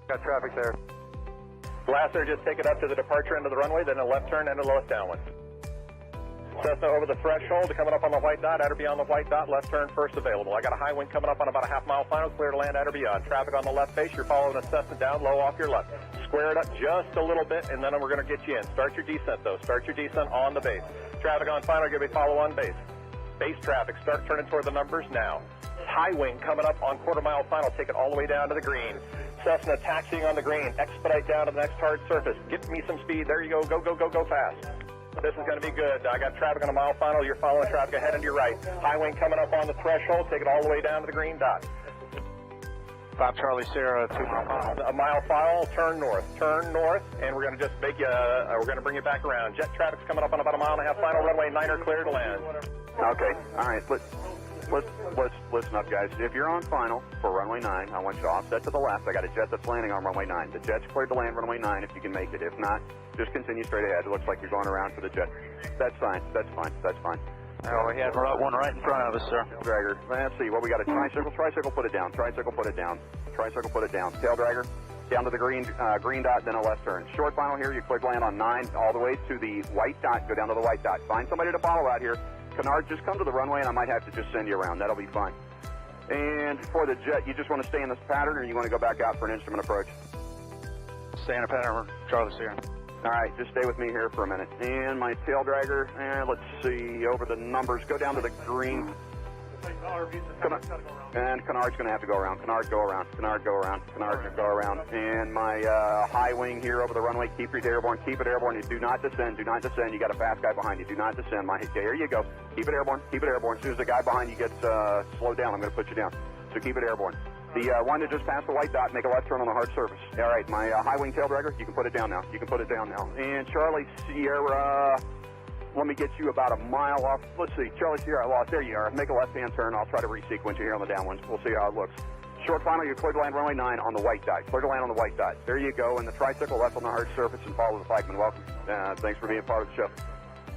Got traffic there. Blaster, just take it up to the departure end of the runway, then a left turn and a lowest downwind. Cessna over the threshold, coming up on the white dot, at or beyond the white dot, left turn first available. I got a high wind coming up on about a half-mile final, clear to land at or beyond. Traffic on the left face, you're following a Cessna down, low off your left. Square it up just a little bit, and then we're going to get you in. Start your descent, though. Start your descent on the base. Traffic on final, give me follow on base. Base traffic, start turning toward the numbers now. High wing coming up on quarter-mile final, take it all the way down to the green. Cessna taxiing on the green, expedite down to the next hard surface. Get me some speed, there you go, go, go, go, go fast. This is going to be good. I got traffic on a mile final, you're following traffic ahead and to your right. High wing coming up on the threshold, take it all the way down to the green dot. 5 Charlie Sierra, 2 mile final. A mile final, turn north, and we're going to just make you, we're going to bring you back around. Jet traffic's coming up on about a mile and a half final, runway 9er clear to land. Okay, all right, let's listen up, guys. If you're on final for runway 9, I want you to offset to the left. I got a jet that's landing on runway 9. The jet's cleared to land runway 9 if you can make it. If not, just continue straight ahead. It looks like you're going around for the jet. That's fine, that's fine, that's fine. Oh, we had one right in front of us, sir. Dragger, let's see, what we got, a tricycle, put it down, tricycle, put it down, tail dragger, down to the green dot, then a left turn. Short final here, you cleared land on 9, all the way to the white dot, go down to the white dot. Find somebody to follow out here. Canard, just come to the runway and I might have to just send you around. That'll be fine. And for the jet, you just want to stay in this pattern or you want to go back out for an instrument approach? Stay in a pattern, Charlie Sierra. All right, just stay with me here for a minute. And my tail dragger, and let's see, over the numbers, go down to the green. And Canard's going to have to go around. Canard, go around. Canard, go around. Canard, go around. And my high wing here over the runway, keep it airborne. Keep it airborne. You do not descend. Do not descend. You got a fast guy behind you. Do not descend. There you go. Keep it airborne. Keep it airborne. As soon as the guy behind you gets slowed down, I'm going to put you down. So keep it airborne. The one that just passed the white dot, make a left turn on the hard surface. All right, my high wing tail dragger, you can put it down now. You can put it down now. And Charlie Sierra, let me get you about a mile off. Let's see, Charlie Sierra, I lost. There you are. Make a left-hand turn. I'll try to resequence you here on the downwinds. We'll see how it looks. Short final, you're clear to land runway 9 on the white dot. Clear to land on the white dot. There you go. And the tricycle left on the hard surface and follow the flagman. Welcome. Thanks for being part of the show.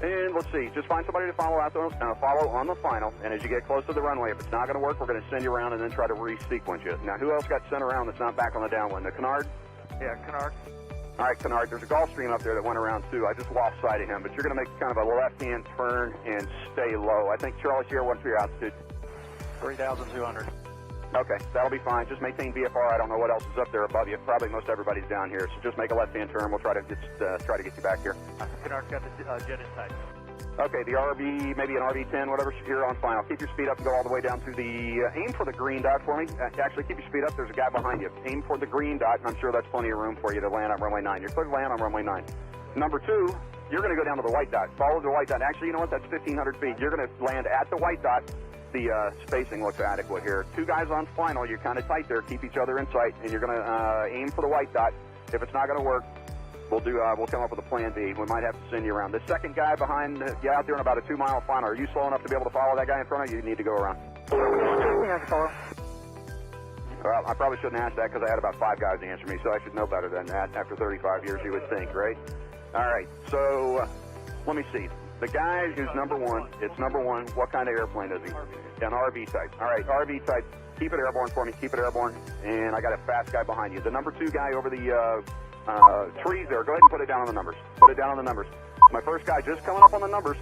And let's see, just find somebody to follow out follow on the final. And as you get close to the runway, if it's not going to work, we're going to send you around and then try to resequence you. Now, who else got sent around that's not back on the downwind? The Canard? Yeah, Canard. All right, Canard, there's a Gulfstream up there that went around too. I just lost sight of him, but you're going to make kind of a left-hand turn and stay low. I think Charlie Sierra, what's your altitude? 3,200. Okay, that'll be fine. Just maintain VFR. I don't know what else is up there above you. Probably most everybody's down here, so just make a left-hand turn. We'll try to get you back here. Canard's got the jet in sight. Okay, the RV, maybe an RV-10, whatever, here on final. Keep your speed up and go all the way down to the, aim for the green dot for me. Actually, keep your speed up. There's a guy behind you. Aim for the green dot, and I'm sure that's plenty of room for you to land on runway 9. You're clear to land on runway 9. Number 2, you're going to go down to the white dot. Follow the white dot. Actually, you know what? That's 1,500 feet. You're going to land at the white dot. The spacing looks adequate here. 2 guys on final. You're kind of tight there. Keep each other in sight, and you're going to aim for the white dot. If it's not going to work, we'll come up with a plan B. We might have to send you around. The second guy behind you out there in about a 2-mile final. Are you slow enough to be able to follow that guy in front of you? You need to go around. Yeah, I can follow. Well, I probably shouldn't ask that because I had about 5 guys answer me, so I should know better than that after 35 years, you would think, right? All right, so let me see. The guy who's number 1, it's number 1. What kind of airplane is he? An RV type. All right, RV type. Keep it airborne for me. Keep it airborne. And I got a fast guy behind you. The number 2 guy over the trees there. Go ahead and put it down on the numbers. Put it down on the numbers. My first guy just coming up on the numbers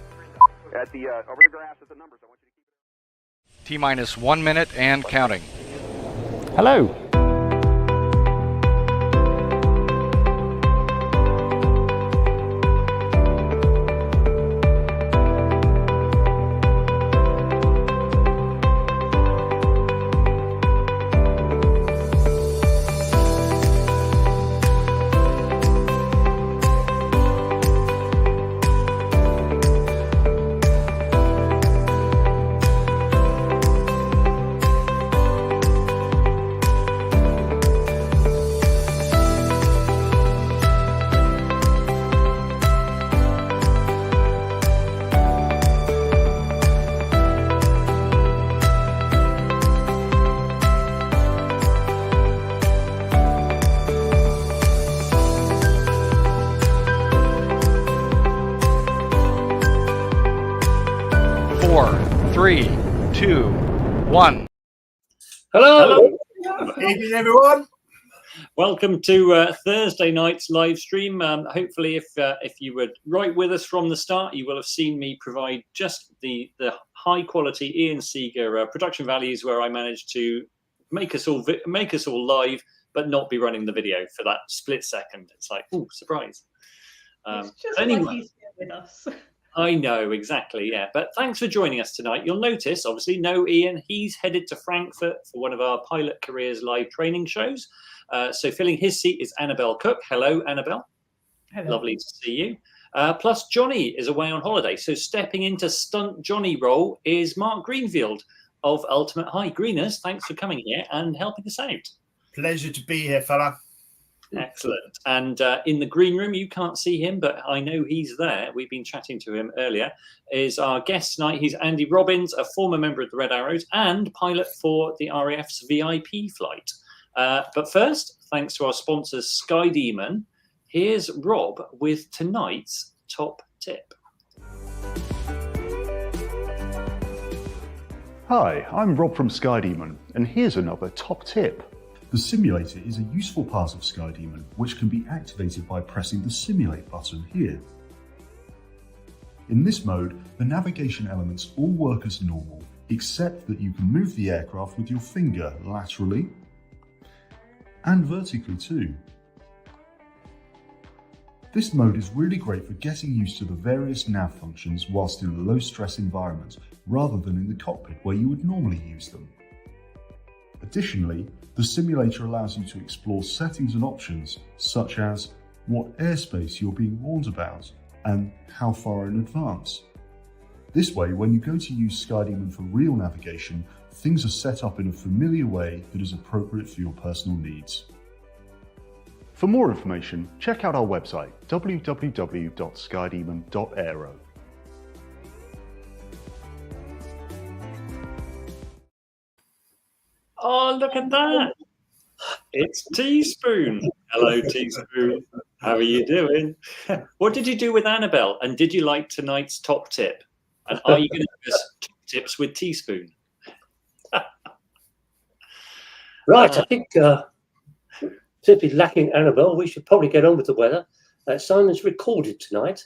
at the over the grass at the numbers. I want you to keep T-minus 1 minute and counting. Hello. Four, three, two, one. Hello. Evening, everyone. Welcome to Thursday night's live stream. Hopefully, if you were right with us from the start, you will have seen me provide just the high quality Ian Seeger production values, where I managed to make us all live, but not be running the video for that split second. It's like, ooh, surprise. It's just anyway, like he's here with us. I know, exactly, yeah. But thanks for joining us tonight. You'll notice, obviously, no Ian. He's headed to Frankfurt for one of our Pilot Careers live training shows. So filling his seat is Annabelle Cook. Hello, Annabelle. Hello. Lovely to see you. Plus, Johnny is away on holiday. So stepping into Stunt Johnny role is Mark Greenfield of Ultimate High. Greeners, thanks for coming here and helping us out. Pleasure to be here, fella. Excellent. And in the green room, you can't see him, but I know he's there. We've been chatting to him earlier. Is our guest tonight. He's Andy Robbins, a former member of the Red Arrows and pilot for the RAF's VIP flight. But first, thanks to our sponsors, Sky Demon, here's Rob with tonight's top tip. Hi, I'm Rob from Sky Demon, and here's another top tip. The simulator is a useful part of Sky Demon, which can be activated by pressing the Simulate button here. In this mode, the navigation elements all work as normal, except that you can move the aircraft with your finger laterally and vertically too. This mode is really great for getting used to the various nav functions whilst in a low-stress environment, rather than in the cockpit where you would normally use them. Additionally, the simulator allows you to explore settings and options such as what airspace you're being warned about and how far in advance. This way, when you go to use Sky Demon for real navigation, things are set up in a familiar way that is appropriate for your personal needs. For more information, check out our website, www.skydemon.aero. Oh, look at that. It's Teaspoon. Hello, Teaspoon. How are you doing? What did you do with Annabelle? And did you like tonight's top tip? And are you going to give us top tips with Teaspoon? Right, I think simply lacking Annabelle, we should probably get on with the weather. Simon's recorded tonight,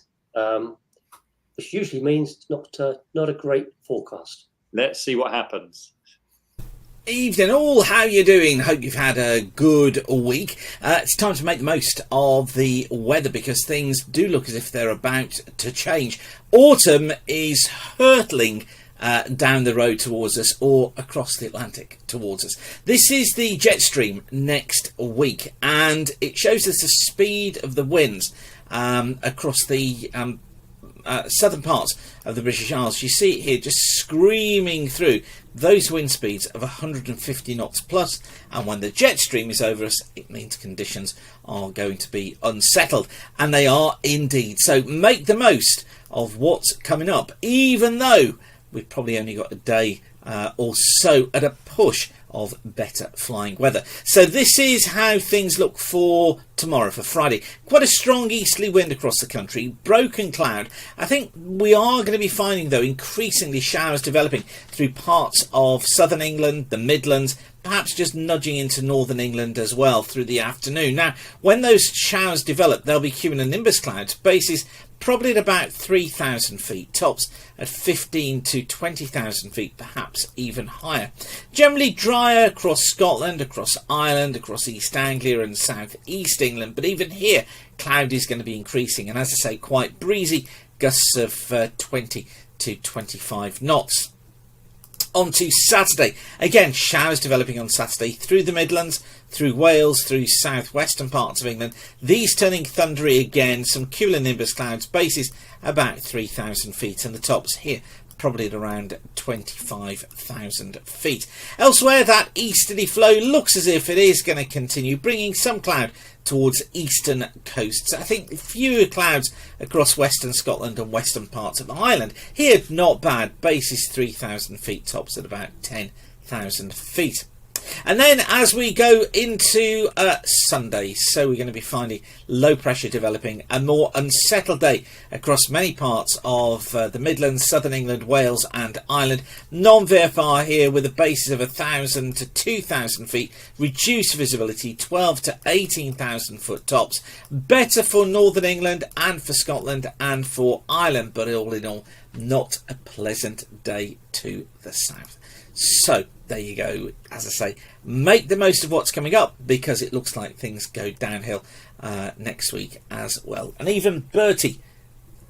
which usually means not a great forecast. Let's see what happens. Evening all, how you doing? Hope you've had a good week. It's time to make the most of the weather because things do look as if they're about to change. Autumn is hurtling down the road towards us or across the Atlantic towards us. This is the jet stream next week and it shows us the speed of the winds across the southern parts of the British Isles. You see it here just screaming through those wind speeds of 150 knots plus, and when the jet stream is over us it means conditions are going to be unsettled, and they are indeed. So make the most of what's coming up, even though we've probably only got a day or so at a push of better flying weather. So this is how things look for tomorrow, for Friday. Quite a strong easterly wind across the country, broken cloud. I think we are going to be finding though increasingly showers developing through parts of southern England, the Midlands, perhaps just nudging into northern England as well through the afternoon. Now when those showers develop, there'll be cumulonimbus clouds, bases probably at about 3,000 feet, tops at 15 to 20,000 feet, perhaps even higher. Generally drier across Scotland, across Ireland, across East Anglia and South East England, but even here cloud is going to be increasing, and as I say, quite breezy, gusts of 20 to 25 knots. On to Saturday. Again, showers developing on Saturday through the Midlands, through Wales, through southwestern parts of England. These turning thundery again, some cumulonimbus clouds, bases about 3,000 feet, and the tops here probably at around 25,000 feet. Elsewhere, that easterly flow looks as if it is going to continue, bringing some cloud towards eastern coasts. I think fewer clouds across western Scotland and western parts of Ireland. Here, not bad. Bases 3,000 feet, tops at about 10,000 feet. And then as we go into Sunday, so we're going to be finding low pressure developing, a more unsettled day across many parts of the Midlands, Southern England, Wales and Ireland. Non-VFR here with a basis of 1,000 to 2,000 feet, reduced visibility 12 to 18,000 foot tops. Better for Northern England and for Scotland and for Ireland, but all in all, not a pleasant day to the south. So there you go. As I say, make the most of what's coming up, because it looks like things go downhill next week as well. And even Bertie,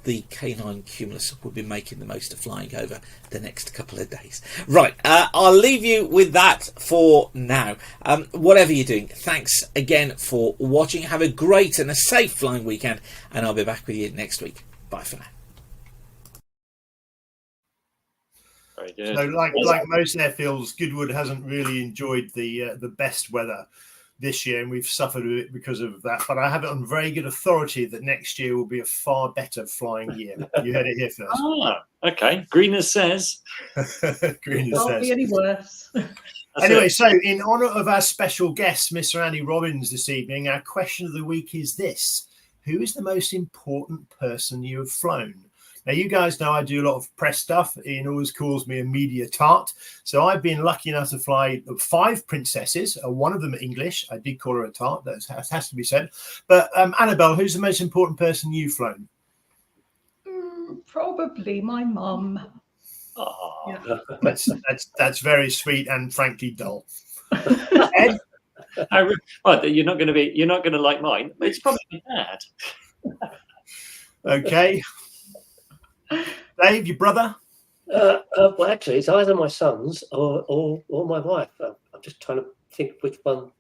the K9 Cumulus, will be making the most of flying over the next couple of days. Right, I'll leave you with that for now. Whatever you're doing, thanks again for watching. Have a great and a safe flying weekend, and I'll be back with you next week. Bye for now. Very good. So, like most airfields, Goodwood hasn't really enjoyed the best weather this year, and we've suffered a bit because of that. But I have it on very good authority that next year will be a far better flying year. You heard it here first. Ah, okay. Greener says. Greener Can't says. be any worse. Anyway, so in honour of our special guest, Mr. Andy Robbins, this evening, our question of the week is this: who is the most important person you have flown? Now, you guys know I do a lot of press stuff. Ian always calls me a media tart. So I've been lucky enough to fly 5 princesses, one of them English. I did call her a tart. That has to be said. But Annabelle, who's the most important person you've flown? Probably my mum. Oh, Yeah. That's very sweet and frankly dull. Ed? Well, you're not going to like mine. It's probably my dad. Okay. Dave, your brother? Well, actually, it's either my sons or my wife. I'm just trying to think which one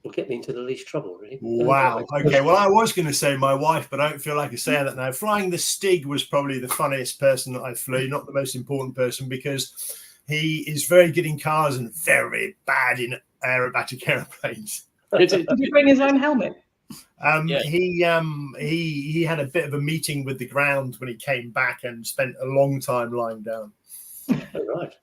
will get me into the least trouble, really. Wow. Okay. Well, I was going to say my wife, but I don't feel like I say that now. Flying the Stig was probably the funniest person that I flew, not the most important person, because he is very good in cars and very bad in aerobatic airplanes. Did he bring his own helmet? Yeah. He had a bit of a meeting with the ground when he came back and spent a long time lying down. Right.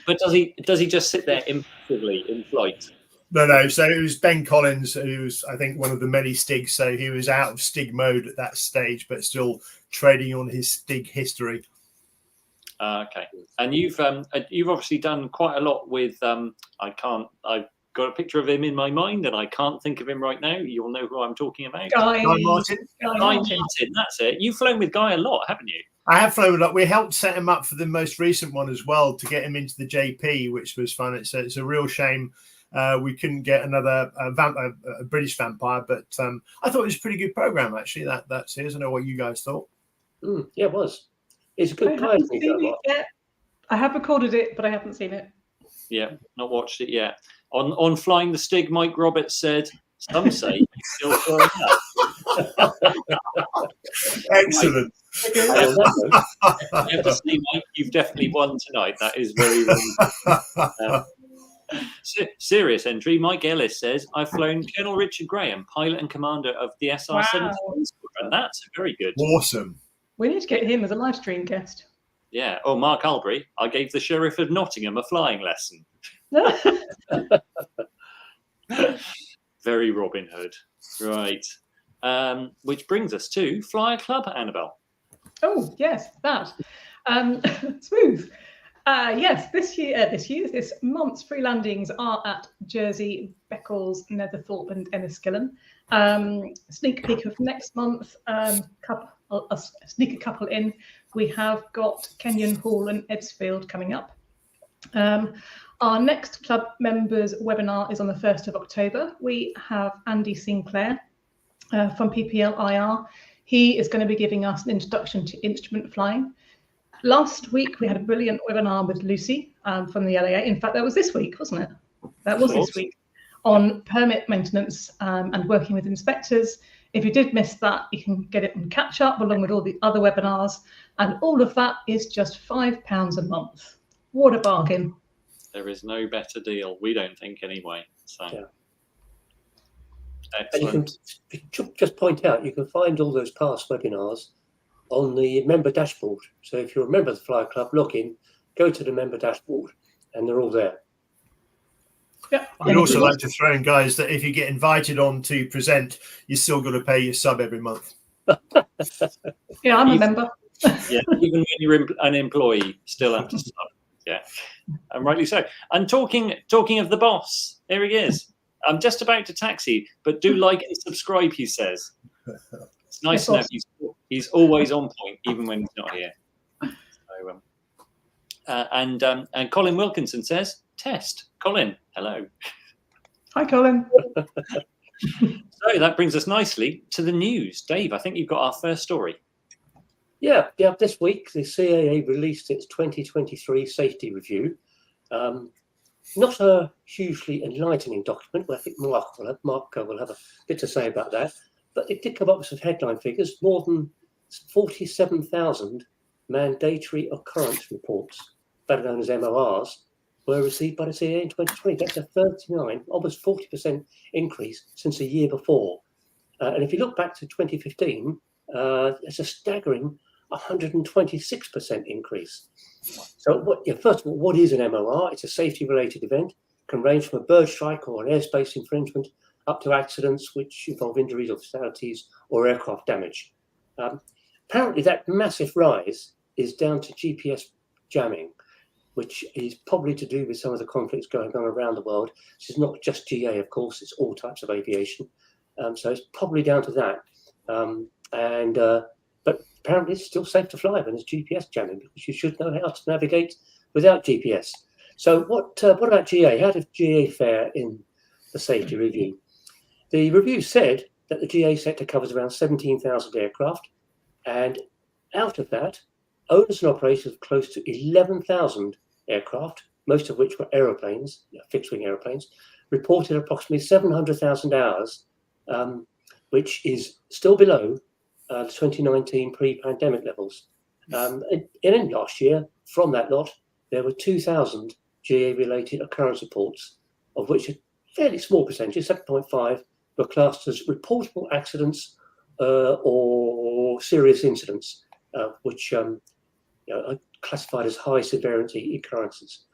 But does he just sit there impassively in flight? No. So it was Ben Collins, who was, I think, one of the many Stigs. So he was out of Stig mode at that stage, but still trading on his Stig history. Okay. And you've obviously done quite a lot with I've got a picture of him in my mind and I can't think of him right now. You'll know who I'm talking about. Guy Martin. Guy Martin, that's it. You've flown with Guy a lot, haven't you? I have flown a lot. We helped set him up for the most recent one as well to get him into the JP, which was fun. It's a real shame we couldn't get another a British vampire, but I thought it was a pretty good program actually. That's it. I don't know what you guys thought. Yeah, it was. It's a good time. I have recorded it, but I haven't seen it. Yeah, not watched it yet. On Flying the Stig, Mike Roberts said, some say he's still flying up. Excellent. You have to say, Mike, you've definitely won tonight. That is very serious entry. Mike Ellis says, I've flown Colonel Richard Graham, pilot and commander of the SR-17 Squadron. That's very good. Awesome. We need to get him as a live stream guest. Yeah. Oh, Mark Albury, I gave the Sheriff of Nottingham a flying lesson. Very Robin Hood. Right. Which brings us to Flyer Club, Annabelle. Oh, yes, that. Smooth. Yes, this month's free landings are at Jersey, Beccles, Netherthorpe and Enniskillen. Sneak peek of next month, sneak a couple in. We have got Kenyon Hall and Edsfield coming up. Our next club members webinar is on the 1st of October. We have Andy Sinclair from PPL IR. He is going to be giving us an introduction to instrument flying. Last week, we had a brilliant webinar with Lucy from the LAA. In fact, that was this week, wasn't it? That was this week, on permit maintenance and working with inspectors. If you did miss that, you can get it on catch up along with all the other webinars. And all of that is just £5 a month. What a bargain. There is no better deal, we don't think anyway. So, yeah. Excellent. And you can just point out, you can find all those past webinars on the member dashboard. So if you're a member of the Flyer Club, log in, go to the member dashboard, and they're all there. Yeah. I'd also like to throw in, guys, that if you get invited on to present, you still got to pay your sub every month. Yeah, I'm a member. Yeah, even when you're an employee, still have to sub. Yeah, and rightly so. And talking of the boss, here he is. I'm just about to taxi, but do like and subscribe, he says. It's nice to know he's always on point, even when he's not here. So, and Colin Wilkinson says, test. Colin, hello. Hi, Colin. So that brings us nicely to the news. Dave, I think you've got our first story. Yeah. This week, the CAA released its 2023 safety review. Not a hugely enlightening document, but I think Mark will have a bit to say about that. But it did come up with some headline figures. More than 47,000 mandatory occurrence reports, better known as MORs, were received by the CAA in 2020. That's a 39, almost 40% increase since a year before. And if you look back to 2015, it's a staggering 126% increase. So, first of all, what is an MOR? It's a safety-related event. It can range from a bird strike or an airspace infringement up to accidents which involve injuries or fatalities or aircraft damage. Apparently, that massive rise is down to GPS jamming, which is probably to do with some of the conflicts going on around the world. This is not just GA, of course, it's all types of aviation. So it's probably down to that. But apparently it's still safe to fly when there's GPS jamming, because you should know how to navigate without GPS. So what about GA? How did GA fare in the safety review? The review said that the GA sector covers around 17,000 aircraft, and out of that, owners and operators of close to 11,000 aircraft, most of which were aeroplanes, fixed-wing aeroplanes, reported approximately 700,000 hours, which is still below the 2019 pre-pandemic levels. And in last year, from that lot, there were 2,000 GA-related occurrence reports, of which a fairly small percentage, 7.5, were classed as reportable accidents or serious incidents, which are classified as high severity occurrences.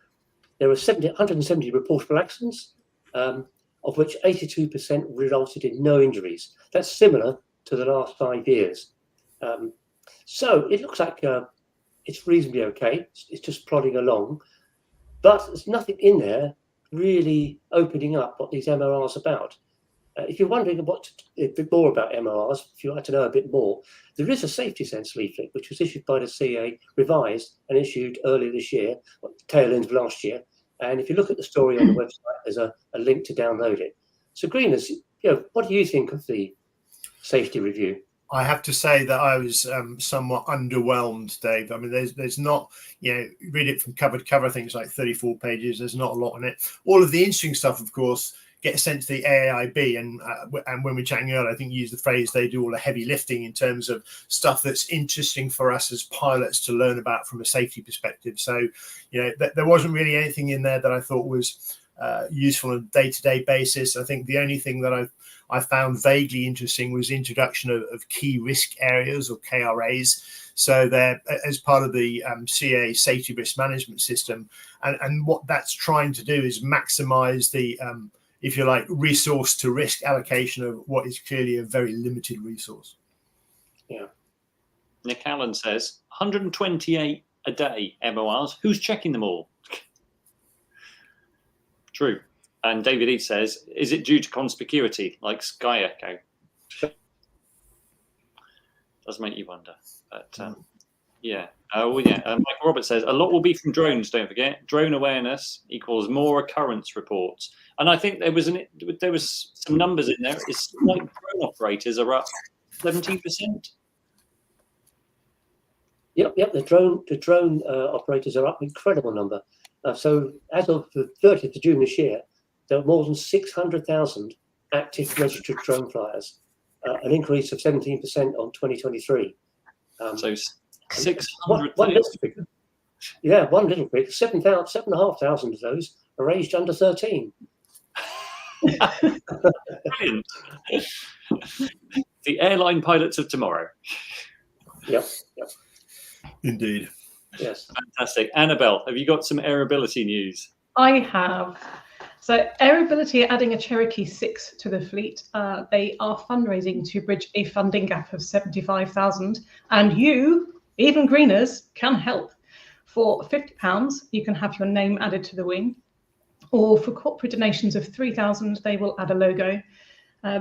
There were 170 reportable accidents, of which 82% resulted in no injuries. That's similar to the last 5 years. So it looks like it's reasonably okay. It's just plodding along, but there's nothing in there really opening up what these MORs are about. If you're wondering a bit more about MORs, if you'd like to know a bit more, there is a safety sense leaflet which was issued by the CA, revised and issued earlier this year, tail end of last year. And if you look at the story on the website, there's a link to download it. So, Greeners, what do you think of the safety review? I have to say that I was somewhat underwhelmed, Dave. I mean, there's not, read it from cover to cover, I think it's like 34 pages. There's not a lot on it. All of the interesting stuff, of course, gets sent to the AAIB. And when we're chatting earlier, I think you used the phrase, they do all the heavy lifting in terms of stuff that's interesting for us as pilots to learn about from a safety perspective. So, there wasn't really anything in there that I thought was useful on a day-to-day basis. I think the only thing that I found vaguely interesting was the introduction of key risk areas, or KRAs. So they're as part of the CA safety risk management system. And what that's trying to do is maximize the, if you like, resource to risk allocation of what is clearly a very limited resource. Yeah. Nick Allen says 128 a day MORs. Who's checking them all? True. And David East says, is it due to conspicuity like Sky Echo? Does make you wonder. But yeah. Michael Roberts says, a lot will be from drones, don't forget. Drone awareness equals more occurrence reports. And I think there was some numbers in there. It's like drone operators are up 17%. Yep. The drone operators are up an incredible number. So as of the 30th of June this year, there were more than 600,000 active registered drone flyers, an increase of 17% on 2023. So 600,000. One little figure. Yeah, one little figure. 7,500 of those are aged under 13. Brilliant. The airline pilots of tomorrow. Yep. Indeed. Yes. Fantastic. Annabelle, have you got some airability news? I have. So Aerobatics are adding a Cherokee 6 to the fleet. They are fundraising to bridge a funding gap of 75,000, and you, even greeners, can help. For £50, you can have your name added to the wing, or for corporate donations of 3,000, they will add a logo.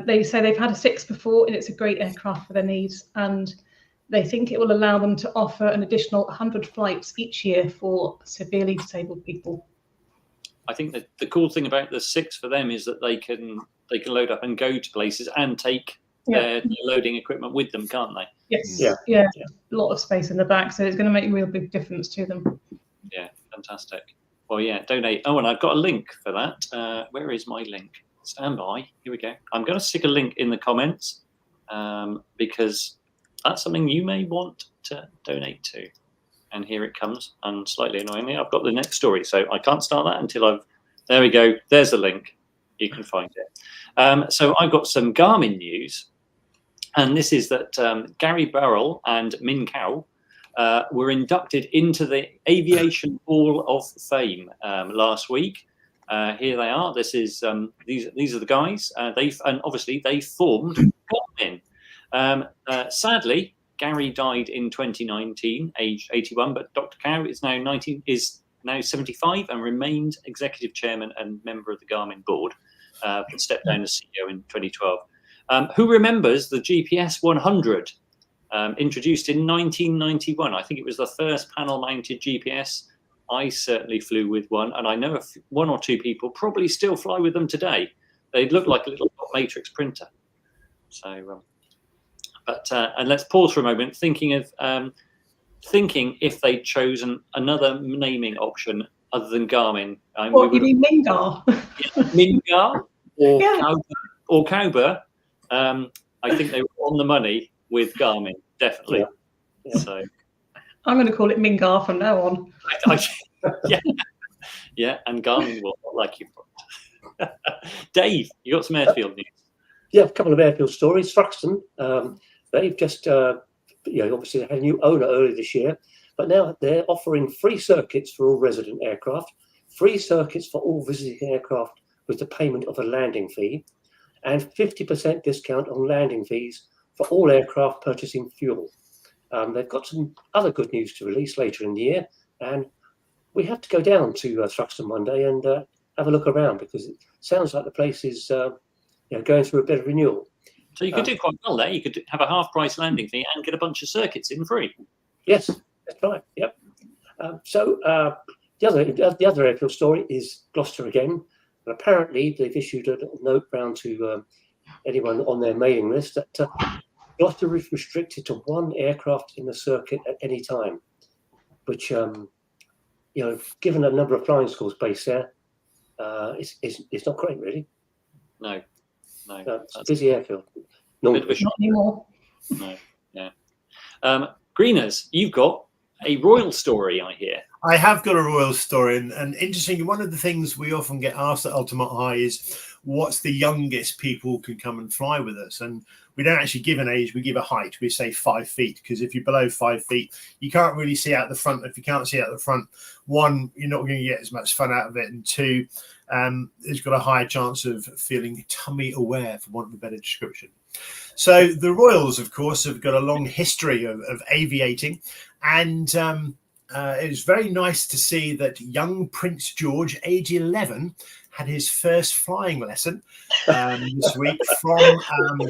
They say they've had a 6 before, and it's a great aircraft for their needs, and they think it will allow them to offer an additional 100 flights each year for severely disabled people. I think that the cool thing about the 6 for them is that they can load up and go to places and take their loading equipment with them, can't they? Yes. Yeah. A lot of space in the back, so it's going to make a real big difference to them. Yeah, fantastic. Well, yeah, donate. Oh, and I've got a link for that. Where is my link? Stand by. Here we go. I'm going to stick a link in the comments because that's something you may want to donate to. And here it comes. And slightly annoyingly, I've got the next story, so I can't start that until I've. There we go. There's the link. You can find it. So I've got some Garmin news, and this is that Gary Burrell and Min Kao were inducted into the Aviation Hall of Fame last week. Here they are. This is these are the guys. And obviously they formed Garmin. Sadly, Gary died in 2019, aged 81, but Dr. Cow is now 75 and remained executive chairman and member of the Garmin board, but stepped down as CEO in 2012. Who remembers the GPS 100, introduced in 1991? I think it was the first panel-mounted GPS. I certainly flew with one, and I know one or two people probably still fly with them today. They look like a little matrix printer. So. And let's pause for a moment, thinking if they'd chosen another naming option other than Garmin. What, you mean Mingar? Mingar or Cowber. I think they were on the money with Garmin, definitely. Yeah. So I'm going to call it Mingar from now on. Yeah, and Garmin will not like you. Dave, you got some airfield news? Yeah, a couple of airfield stories. Thruxton. They've just, obviously had a new owner earlier this year, but now they're offering free circuits for all resident aircraft, free circuits for all visiting aircraft with the payment of a landing fee, and 50% discount on landing fees for all aircraft purchasing fuel. They've got some other good news to release later in the year, and we have to go down to Thruxton one day and have a look around because it sounds like the place is going through a bit of renewal. So you could do quite well there. You could have a half-price landing fee and get a bunch of circuits in free. Yes, that's right. Yep. The other airfield story is Gloucester again. But apparently, they've issued a note round to anyone on their mailing list that Gloucester is restricted to one aircraft in the circuit at any time, which, given the number of flying schools based there, it's not great, really. No. It's a busy airfield. Not anymore. No, yeah. Greeners, you've got a royal story, I hear. I have got a royal story, and interesting. One of the things we often get asked at Ultimate High is, what's the youngest people can come and fly with us? And we don't actually give an age, we give a height. We say 5 feet, because if you're below 5 feet, you can't really see out the front. If you can't see out the front, one, you're not going to get as much fun out of it, and two, it's got a higher chance of feeling tummy aware, for want of a better description. So the Royals, of course, have got a long history of aviating, and it was very nice to see that young Prince George, age 11, had his first flying lesson this week from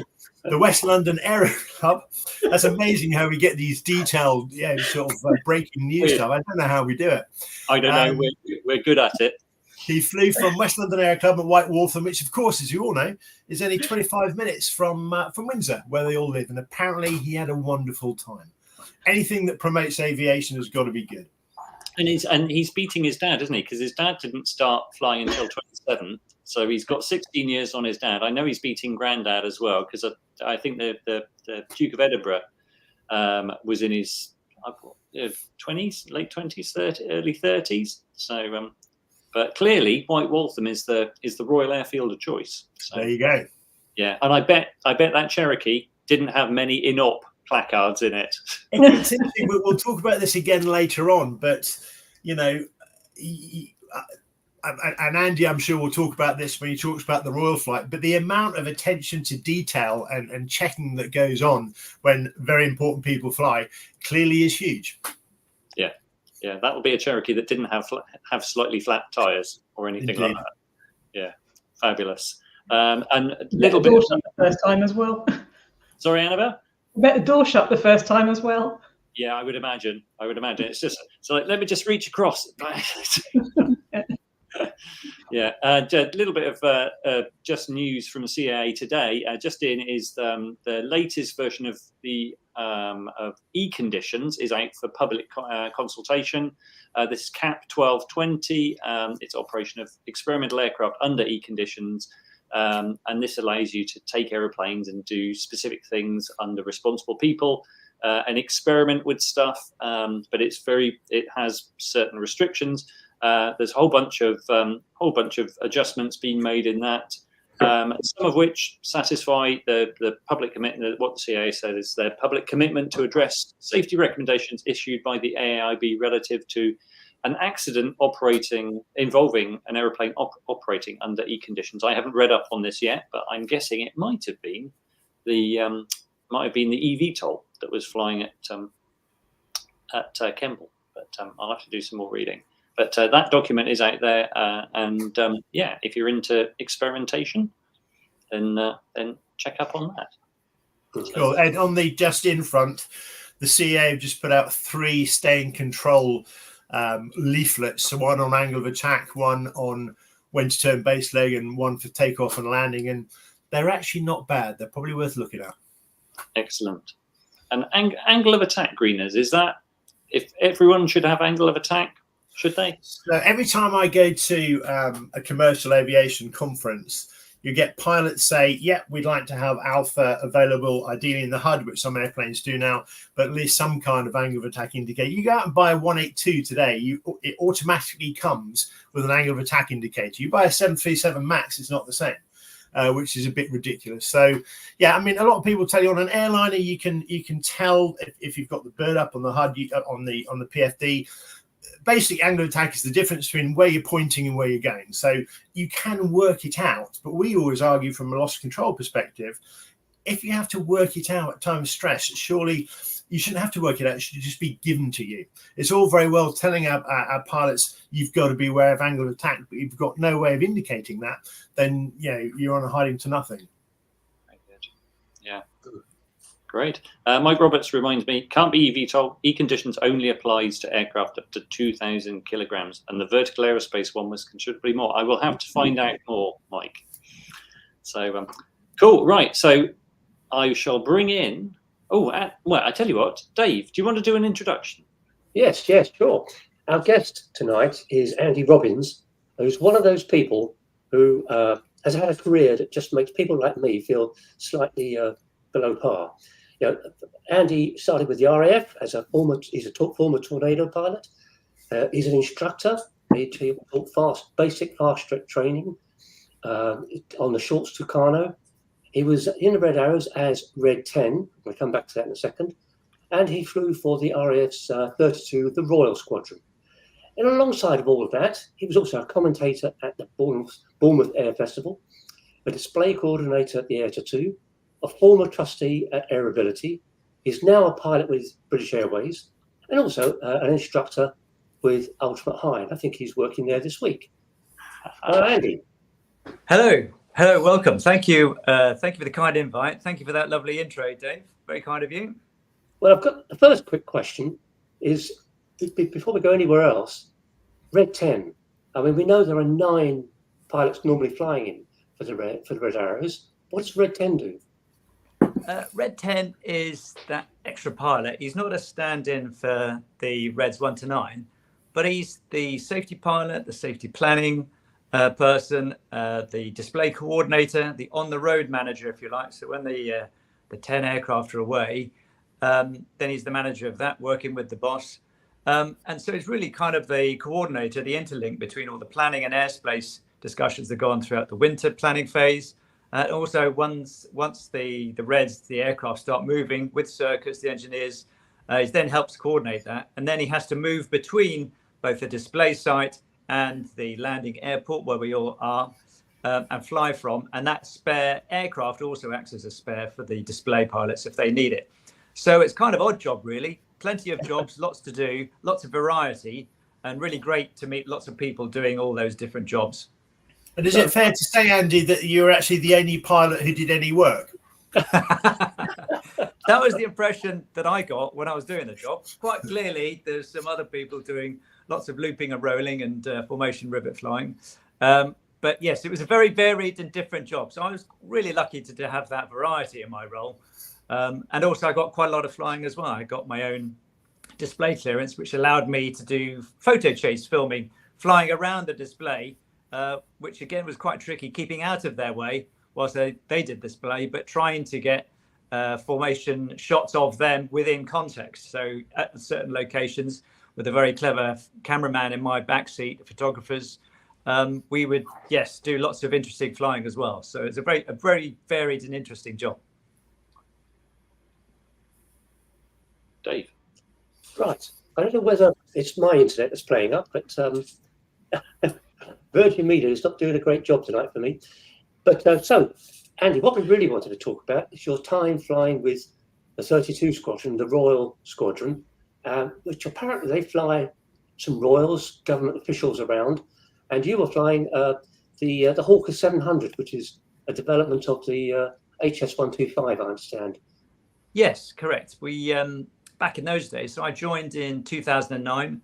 the West London Aero Club. That's amazing how we get these detailed, sort of breaking news stuff. I don't know how we do it. I don't know. We're good at it. He flew from West London Air Club at White Waltham, which, of course, as you all know, is only 25 minutes from Windsor, where they all live. And apparently he had a wonderful time. Anything that promotes aviation has got to be good. And he's beating his dad, isn't he? Because his dad didn't start flying until 27. So he's got 16 years on his dad. I know he's beating Grandad as well, because I think the Duke of Edinburgh was in his 20s, late 20s, early 30s. So... but clearly, White Waltham is the Royal Airfield of choice. So, there you go. Yeah, and I bet that Cherokee didn't have many INOP placards in it. It's interesting. We'll talk about this again later on, but and Andy, I'm sure we'll talk about this when he talks about the Royal flight, but the amount of attention to detail and checking that goes on when very important people fly clearly is huge. Yeah, that would be a Cherokee that didn't have slightly flat tyres or anything like that. Yeah, fabulous. And a little bit. Door shut the first time as well. Sorry, Annabelle? Bet the door shut the first time as well. Yeah, I would imagine. It's just so let me just reach across. Yeah, a little bit of just news from CAA today. Just in is the latest version of the of e-conditions is out for public consultation. This is CAP 1220. It's operation of experimental aircraft under e-conditions. And this allows you to take aeroplanes and do specific things under responsible people and experiment with stuff. But it has certain restrictions. There's a whole bunch of adjustments being made in that, some of which satisfy the public commitment. What the CAA said is their public commitment to address safety recommendations issued by the AAIB relative to an accident involving an aeroplane operating under e-conditions. I haven't read up on this yet, but I'm guessing it might have been the eVTOL that was flying at Kemble. But I'll have to do some more reading. But that document is out there, and if you're into experimentation, then check up on that. Cool. And on the just in front, the CAA have just put out 3 stay in control leaflets. So one on angle of attack, one on when to turn base leg, and one for takeoff and landing. And they're actually not bad. They're probably worth looking at. Excellent. And angle of attack, Greeners, is that if everyone should have angle of attack? Should they? So every time I go to a commercial aviation conference, you get pilots say, yeah, we'd like to have alpha available, ideally in the HUD, which some airplanes do now, but at least some kind of angle of attack indicator. You go out and buy a 182 today, it automatically comes with an angle of attack indicator. You buy a 737 MAX, it's not the same. Which is a bit ridiculous. So, yeah, I mean, a lot of people tell you on an airliner, you can tell if you've got the bird up on the HUD, on the PFD. Basic angle of attack is the difference between where you're pointing and where you're going. So you can work it out, but we always argue from a loss control perspective, if you have to work it out at time of stress, surely you shouldn't have to work it out. It should just be given to you. It's all very well telling our pilots, you've got to be aware of angle of attack, but you've got no way of indicating that, then, you're on a hiding to nothing. Very good. Yeah. Great. Mike Roberts reminds me, can't be eVTOL. E-conditions only applies to aircraft up to 2,000 kilograms, and the vertical aerospace one was considerably more. I will have to find out more, Mike. So, cool. Right. So I shall bring in... well, I tell you what, Dave, do you want to do an introduction? Yes, sure. Our guest tonight is Andy Robbins, who's one of those people who has had a career that just makes people like me feel slightly below par. Andy started with the RAF as he's a former Tornado pilot. He's an instructor. He taught basic fast training on the shorts Tucano. He was in the Red Arrows as Red 10. We'll come back to that in a second. And he flew for the RAF's 32, the Royal Squadron. And alongside of all of that, he was also a commentator at the Bournemouth Air Festival, a display coordinator at the Air 2, a former trustee at Aerobatics. He's now a pilot with British Airways, and also an instructor with Ultimate High. And I think he's working there this week. Andy. Hello, welcome. Thank you for the kind invite. Thank you for that lovely intro, Dave. Very kind of you. Well, I've got the first quick question is, before we go anywhere else, Red 10. I mean, we know there are 9 pilots normally flying in for the Red Arrows. What does Red 10 do? Red 10 is that extra pilot. He's not a stand-in for the Reds 1 to 9, but he's the safety pilot, the safety planning person, the display coordinator, the on-the-road manager, if you like. So when the 10 aircraft are away, then he's the manager of that, working with the boss. And so he's really kind of the coordinator, the interlink between all the planning and airspace discussions that go on throughout the winter planning phase. Also, once the Reds, the aircraft start moving with circuits, the engineers, he then helps coordinate that. And then he has to move between both the display site and the landing airport where we all are and fly from. And that spare aircraft also acts as a spare for the display pilots if they need it. So it's kind of odd job, really. Plenty of jobs, lots to do, lots of variety, and really great to meet lots of people doing all those different jobs. And is it fair to say, Andy, that you were actually the only pilot who did any work? That was the impression that I got when I was doing the job. Quite clearly, there's some other people doing lots of looping and rolling and formation rivet flying. But yes, it was a very varied and different job. So I was really lucky to have that variety in my role. And also I got quite a lot of flying as well. I got my own display clearance, which allowed me to do photo chase filming, flying around the display, which again was quite tricky, keeping out of their way whilst they did display, but trying to get formation shots of them within context. So at certain locations, with a very clever cameraman in my backseat, photographers, we would, yes, do lots of interesting flying as well. So it's a very varied and interesting job. Dave. Right. I don't know whether it's my internet that's playing up, but Virgin Media is not doing a great job tonight for me. But so, Andy, what we really wanted to talk about is your time flying with the 32 Squadron, the Royal Squadron, which apparently they fly some royals, government officials around, and you were flying the Hawker 700, which is a development of the HS-125, I understand. Yes, correct. We back in those days, so I joined in 2009,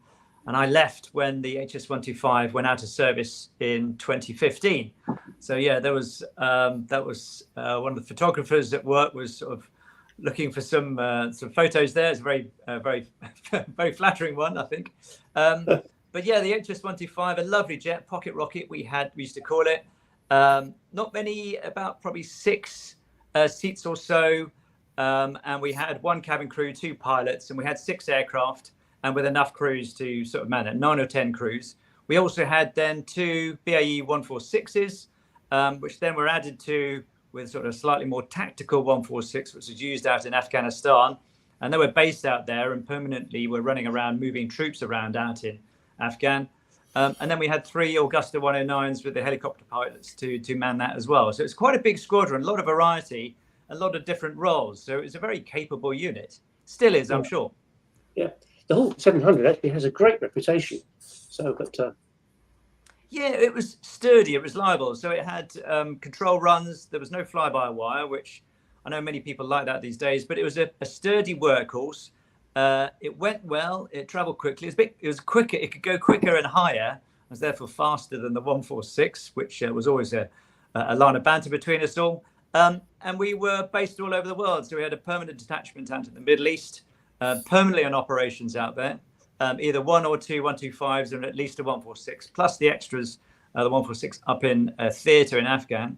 and I left when the HS-125 went out of service in 2015. So yeah, there was that was one of the photographers at work was sort of looking for some photos there. It's a very flattering one, I think. But yeah, the HS-125, a lovely jet, pocket rocket we used to call it. Not many, about probably 6 seats or so. And we had 1 cabin crew, 2 pilots, and we had 6 aircraft, and with enough crews to sort of man it, 9 or 10 crews. We also had then 2 BAE 146s, which then were added to with sort of slightly more tactical 146, which was used out in Afghanistan. And they were based out there and permanently were running around, moving troops around out in Afghan. And then we had 3 Augusta 109s with the helicopter pilots to man that as well. So it's quite a big squadron, a lot of variety, a lot of different roles. So it's a very capable unit. Still is, I'm sure. Yeah. The whole 700 actually has a great reputation. So, but yeah, it was sturdy, it was reliable. So it had control runs. There was no fly-by-wire, which I know many people like that these days, but it was a sturdy workhorse. It went well, it traveled quickly. It was quicker, it could go quicker and higher. It was therefore faster than the 146, which was always a line of banter between us all. And we were based all over the world. So we had a permanent detachment out in the Middle East, permanently on operations out there, either 1 or 2 125s and at least a 146, plus the extras, the 146 up in theatre in Afghan.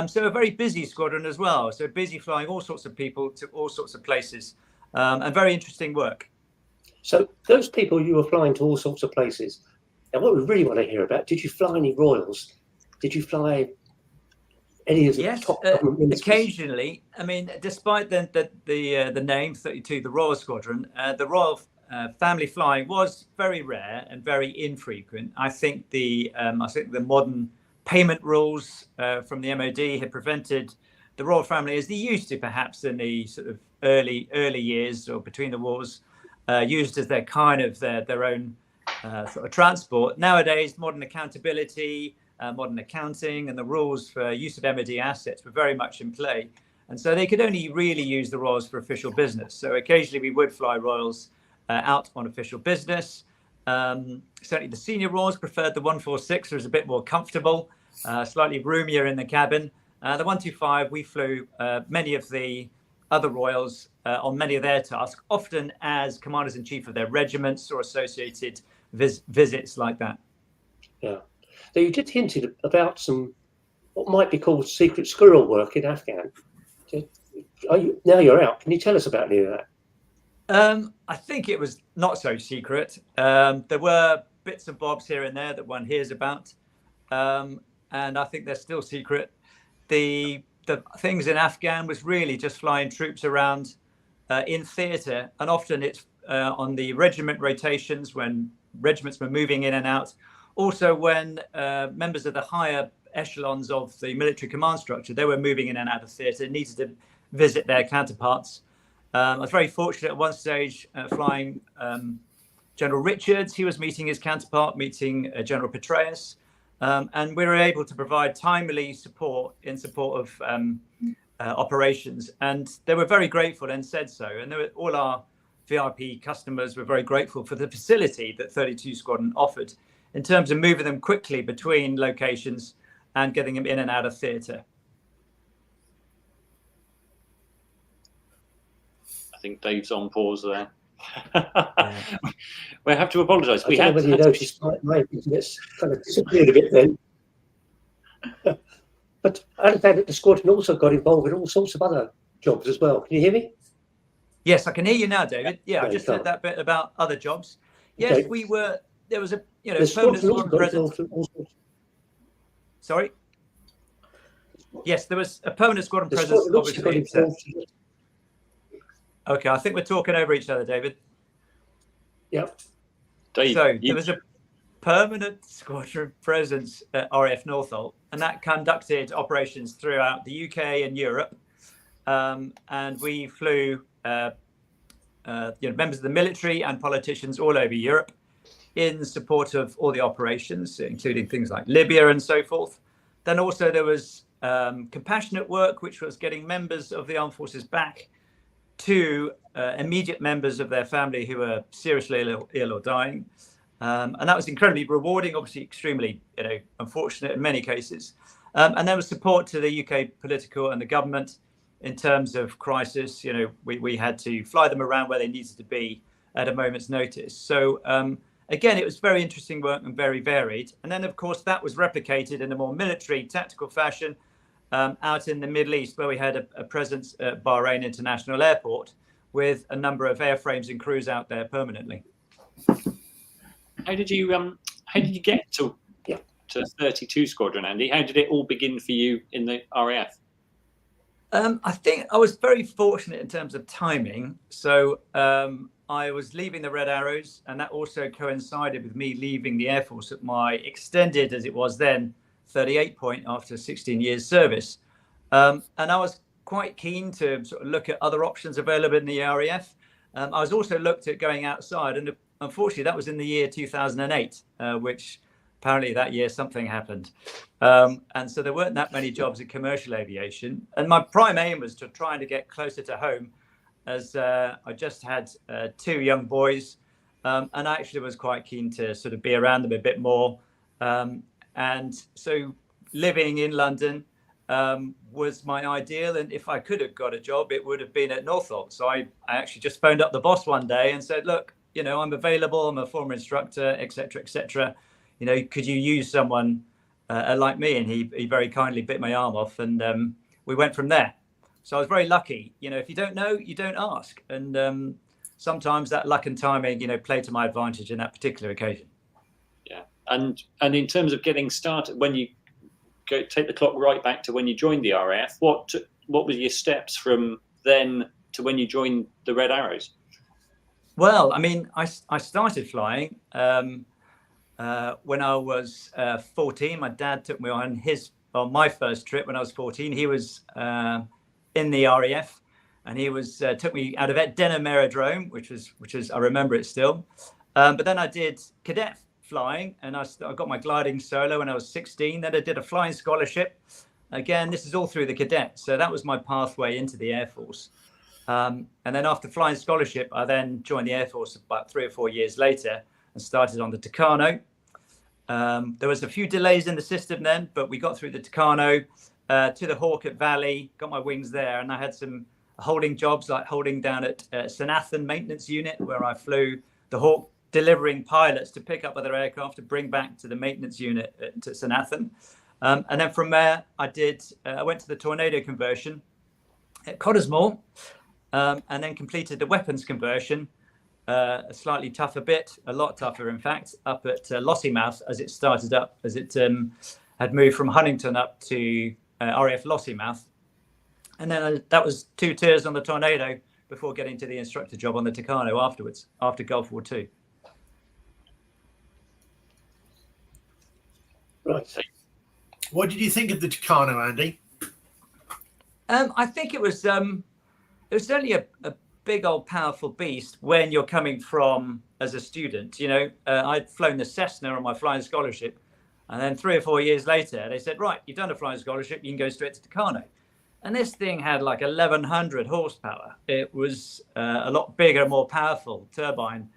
So a very busy squadron as well. So busy flying all sorts of people to all sorts of places, and very interesting work. So those people you were flying to all sorts of places. Now, what we really want to hear about, did you fly any royals? Did you fly any of the top government ministers? Occasionally. I mean, despite the name 32, the Royal Squadron, the Royal family flying was very rare and very infrequent. I think the modern payment rules from the MOD had prevented the royal family, as they used to perhaps in the sort of early years or between the wars, used as their kind of their own sort of transport. Nowadays, modern accountability, modern accounting, and the rules for use of MOD assets were very much in play. And so they could only really use the Royals for official business. So occasionally we would fly Royals out on official business. Certainly the senior Royals preferred the 146, it was a bit more comfortable, slightly roomier in the cabin. The 125, we flew many of the other Royals on many of their tasks, often as commanders-in-chief of their regiments or associated visits like that. Yeah. So you did hint about some what might be called secret squirrel work in Afghan. Now you're out. Can you tell us about any of that? I think it was not so secret. There were bits and bobs here and there that one hears about, and I think they're still secret. The things in Afghan was really just flying troops around in theatre, and often it's on the regiment rotations when regiments were moving in and out, Also, when members of the higher echelons of the military command structure, they were moving in and out of theatre, needed to visit their counterparts. I was very fortunate at one stage flying General Richards. He was meeting his counterpart, meeting General Petraeus, and we were able to provide timely support in support of operations. And they were very grateful and said so. And all our VIP customers were very grateful for the facility that 32 Squadron offered in terms of moving them quickly between locations and getting them in and out of theatre. I think Dave's on pause there. We have to apologise. I don't know whether you noticed my business kind of disappeared a bit then. But I understand that the Squadron also got involved in all sorts of other jobs as well. Can you hear me? Yes, I can hear you now, David. Yeah, I just heard that bit about other jobs. Yes, Okay. we were. There was a The permanent Squadron also squadron got presence. involved in all sorts. Sorry. Yes, there was a permanent squadron The presence. Squadron also got Obviously. involved. Okay, I think we're talking over each other, David. Yep. Dave, So there was a permanent squadron presence at RAF Northolt, and that conducted operations throughout the UK and Europe. And we flew members of the military and politicians all over Europe in support of all the operations, including things like Libya and so forth. Then also there was compassionate work, which was getting members of the armed forces back to immediate members of their family who were seriously ill or dying. And that was incredibly rewarding, obviously extremely unfortunate in many cases. And there was support to the UK political and the government in terms of crisis. We had to fly them around where they needed to be at a moment's notice. So again, it was very interesting work and very varied. And then, of course, that was replicated in a more military tactical fashion out in the Middle East, where we had a presence at Bahrain International Airport with a number of airframes and crews out there permanently. How did you get to 32 Squadron, Andy? How did it all begin for you in the RAF? I think I was very fortunate in terms of timing. So I was leaving the Red Arrows, and that also coincided with me leaving the Air Force at my extended, as it was then, 38 point after 16 years service. And I was quite keen to sort of look at other options available in the RAF. I was also looked at going outside, and unfortunately that was in the year 2008, which apparently that year something happened. And so there weren't that many jobs in commercial aviation. And my prime aim was to try to get closer to home, as I just had 2 young boys, and I actually was quite keen to sort of be around them a bit more. And so living in London was my ideal. And if I could have got a job, it would have been at Northolt. So I actually just phoned up the boss one day and said, look, I'm available. I'm a former instructor, et cetera, et cetera. Could you use someone like me? And he very kindly bit my arm off, and we went from there. So I was very lucky. If you don't know, you don't ask. And sometimes that luck and timing, play to my advantage in that particular occasion. Yeah. And in terms of getting started, when you take the clock right back to when you joined the RAF, what were your steps from then to when you joined the Red Arrows? Well, I mean, I started flying when I was 14. My dad took me on my first trip when I was 14. He was in the RAF, and he took me out of Denham Aerodrome, which was I remember it still. But then I did cadet flying, and I got my gliding solo when I was 16. Then I did a flying scholarship. Again, this is all through the cadet. So that was my pathway into the Air Force. And then after flying scholarship, I then joined the Air Force about 3 or 4 years later and started on the Tucano. There was a few delays in the system then, but we got through the Tucano to the Hawk at Valley, got my wings there, and I had some holding jobs, like holding down at Sanathan Maintenance Unit, where I flew the Hawk, delivering pilots to pick up other aircraft to bring back to the maintenance unit to Sanathan. And then from there, I went to the Tornado conversion at Cottesmore, and then completed the weapons conversion, a slightly tougher bit, a lot tougher, in fact, up at Lossiemouth as it started up, as it had moved from Huntington up to RAF Lossiemouth. And then that was 2 tours on the Tornado before getting to the instructor job on the Tucano afterwards, after Gulf War II. Right. What did you think of the Tucano, Andy? I think it was certainly a big old powerful beast when you're coming from as a student. You know, I'd flown the Cessna on my flying scholarship, and then 3 or 4 years later, they said, right, you've done a flying scholarship, you can go straight to Tucano. And this thing had like 1,100 horsepower. It was a lot bigger, more powerful turbine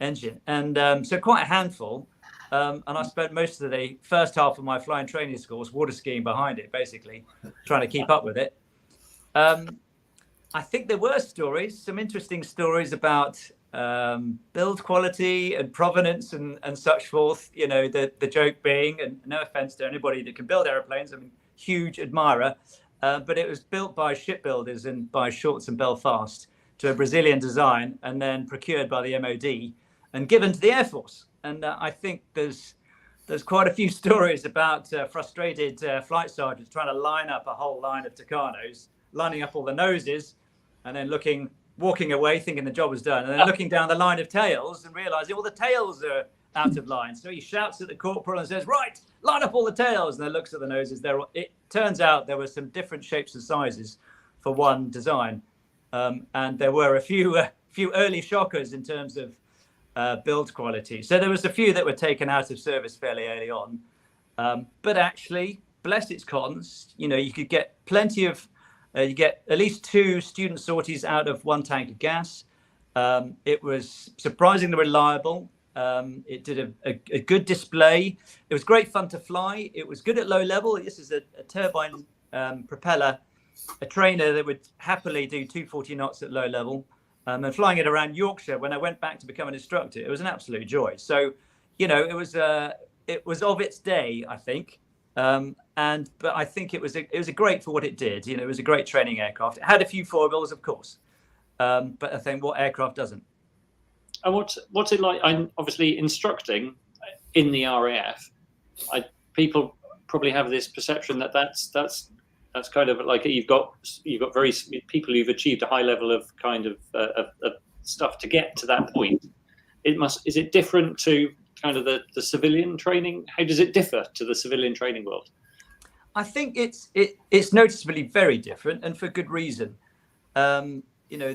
engine, and so quite a handful. And I spent most of the first half of my flying training course water skiing behind it, basically, trying to keep up with it. I think there were some interesting stories about build quality and provenance and such forth. You know, the joke being, and no offense to anybody that can build airplanes, I'm a huge admirer, but it was built by shipbuilders and by Shorts and Belfast to a Brazilian design, and then procured by the MOD and given to the Air Force. And I think there's quite a few stories about frustrated flight sergeants trying to line up a whole line of Tucanos, lining up all the noses, and then walking away thinking the job was done, and then looking down the line of tails and realizing all the tails are out of line. So he shouts at the corporal and says, right, line up all the tails, and then looks at the noses. It turns out there were some different shapes and sizes for one design, and there were a few early shockers in terms of build quality. So there was a few that were taken out of service fairly early on, but actually, bless its cons, you know, you could get plenty of you get at least 2 student sorties out of 1 tank of gas. It was surprisingly reliable. It did a good display. It was great fun to fly. It was good at low level. This is a turbine propeller, a trainer that would happily do 240 knots at low level. And flying it around Yorkshire, when I went back to become an instructor, it was an absolute joy. So, you know, it was of its day, I think. But I think it was a great for what it did. You know, it was a great training aircraft. It had a few foibles, of course, but I think what aircraft doesn't. And what's it like? I'm obviously instructing in the RAF. People probably have this perception that that's kind of like you've got very people who've achieved a high level of kind of stuff to get to that point. Is it different to kind of the civilian training? How does it differ to the civilian training world? I think it's noticeably very different, and for good reason. You know,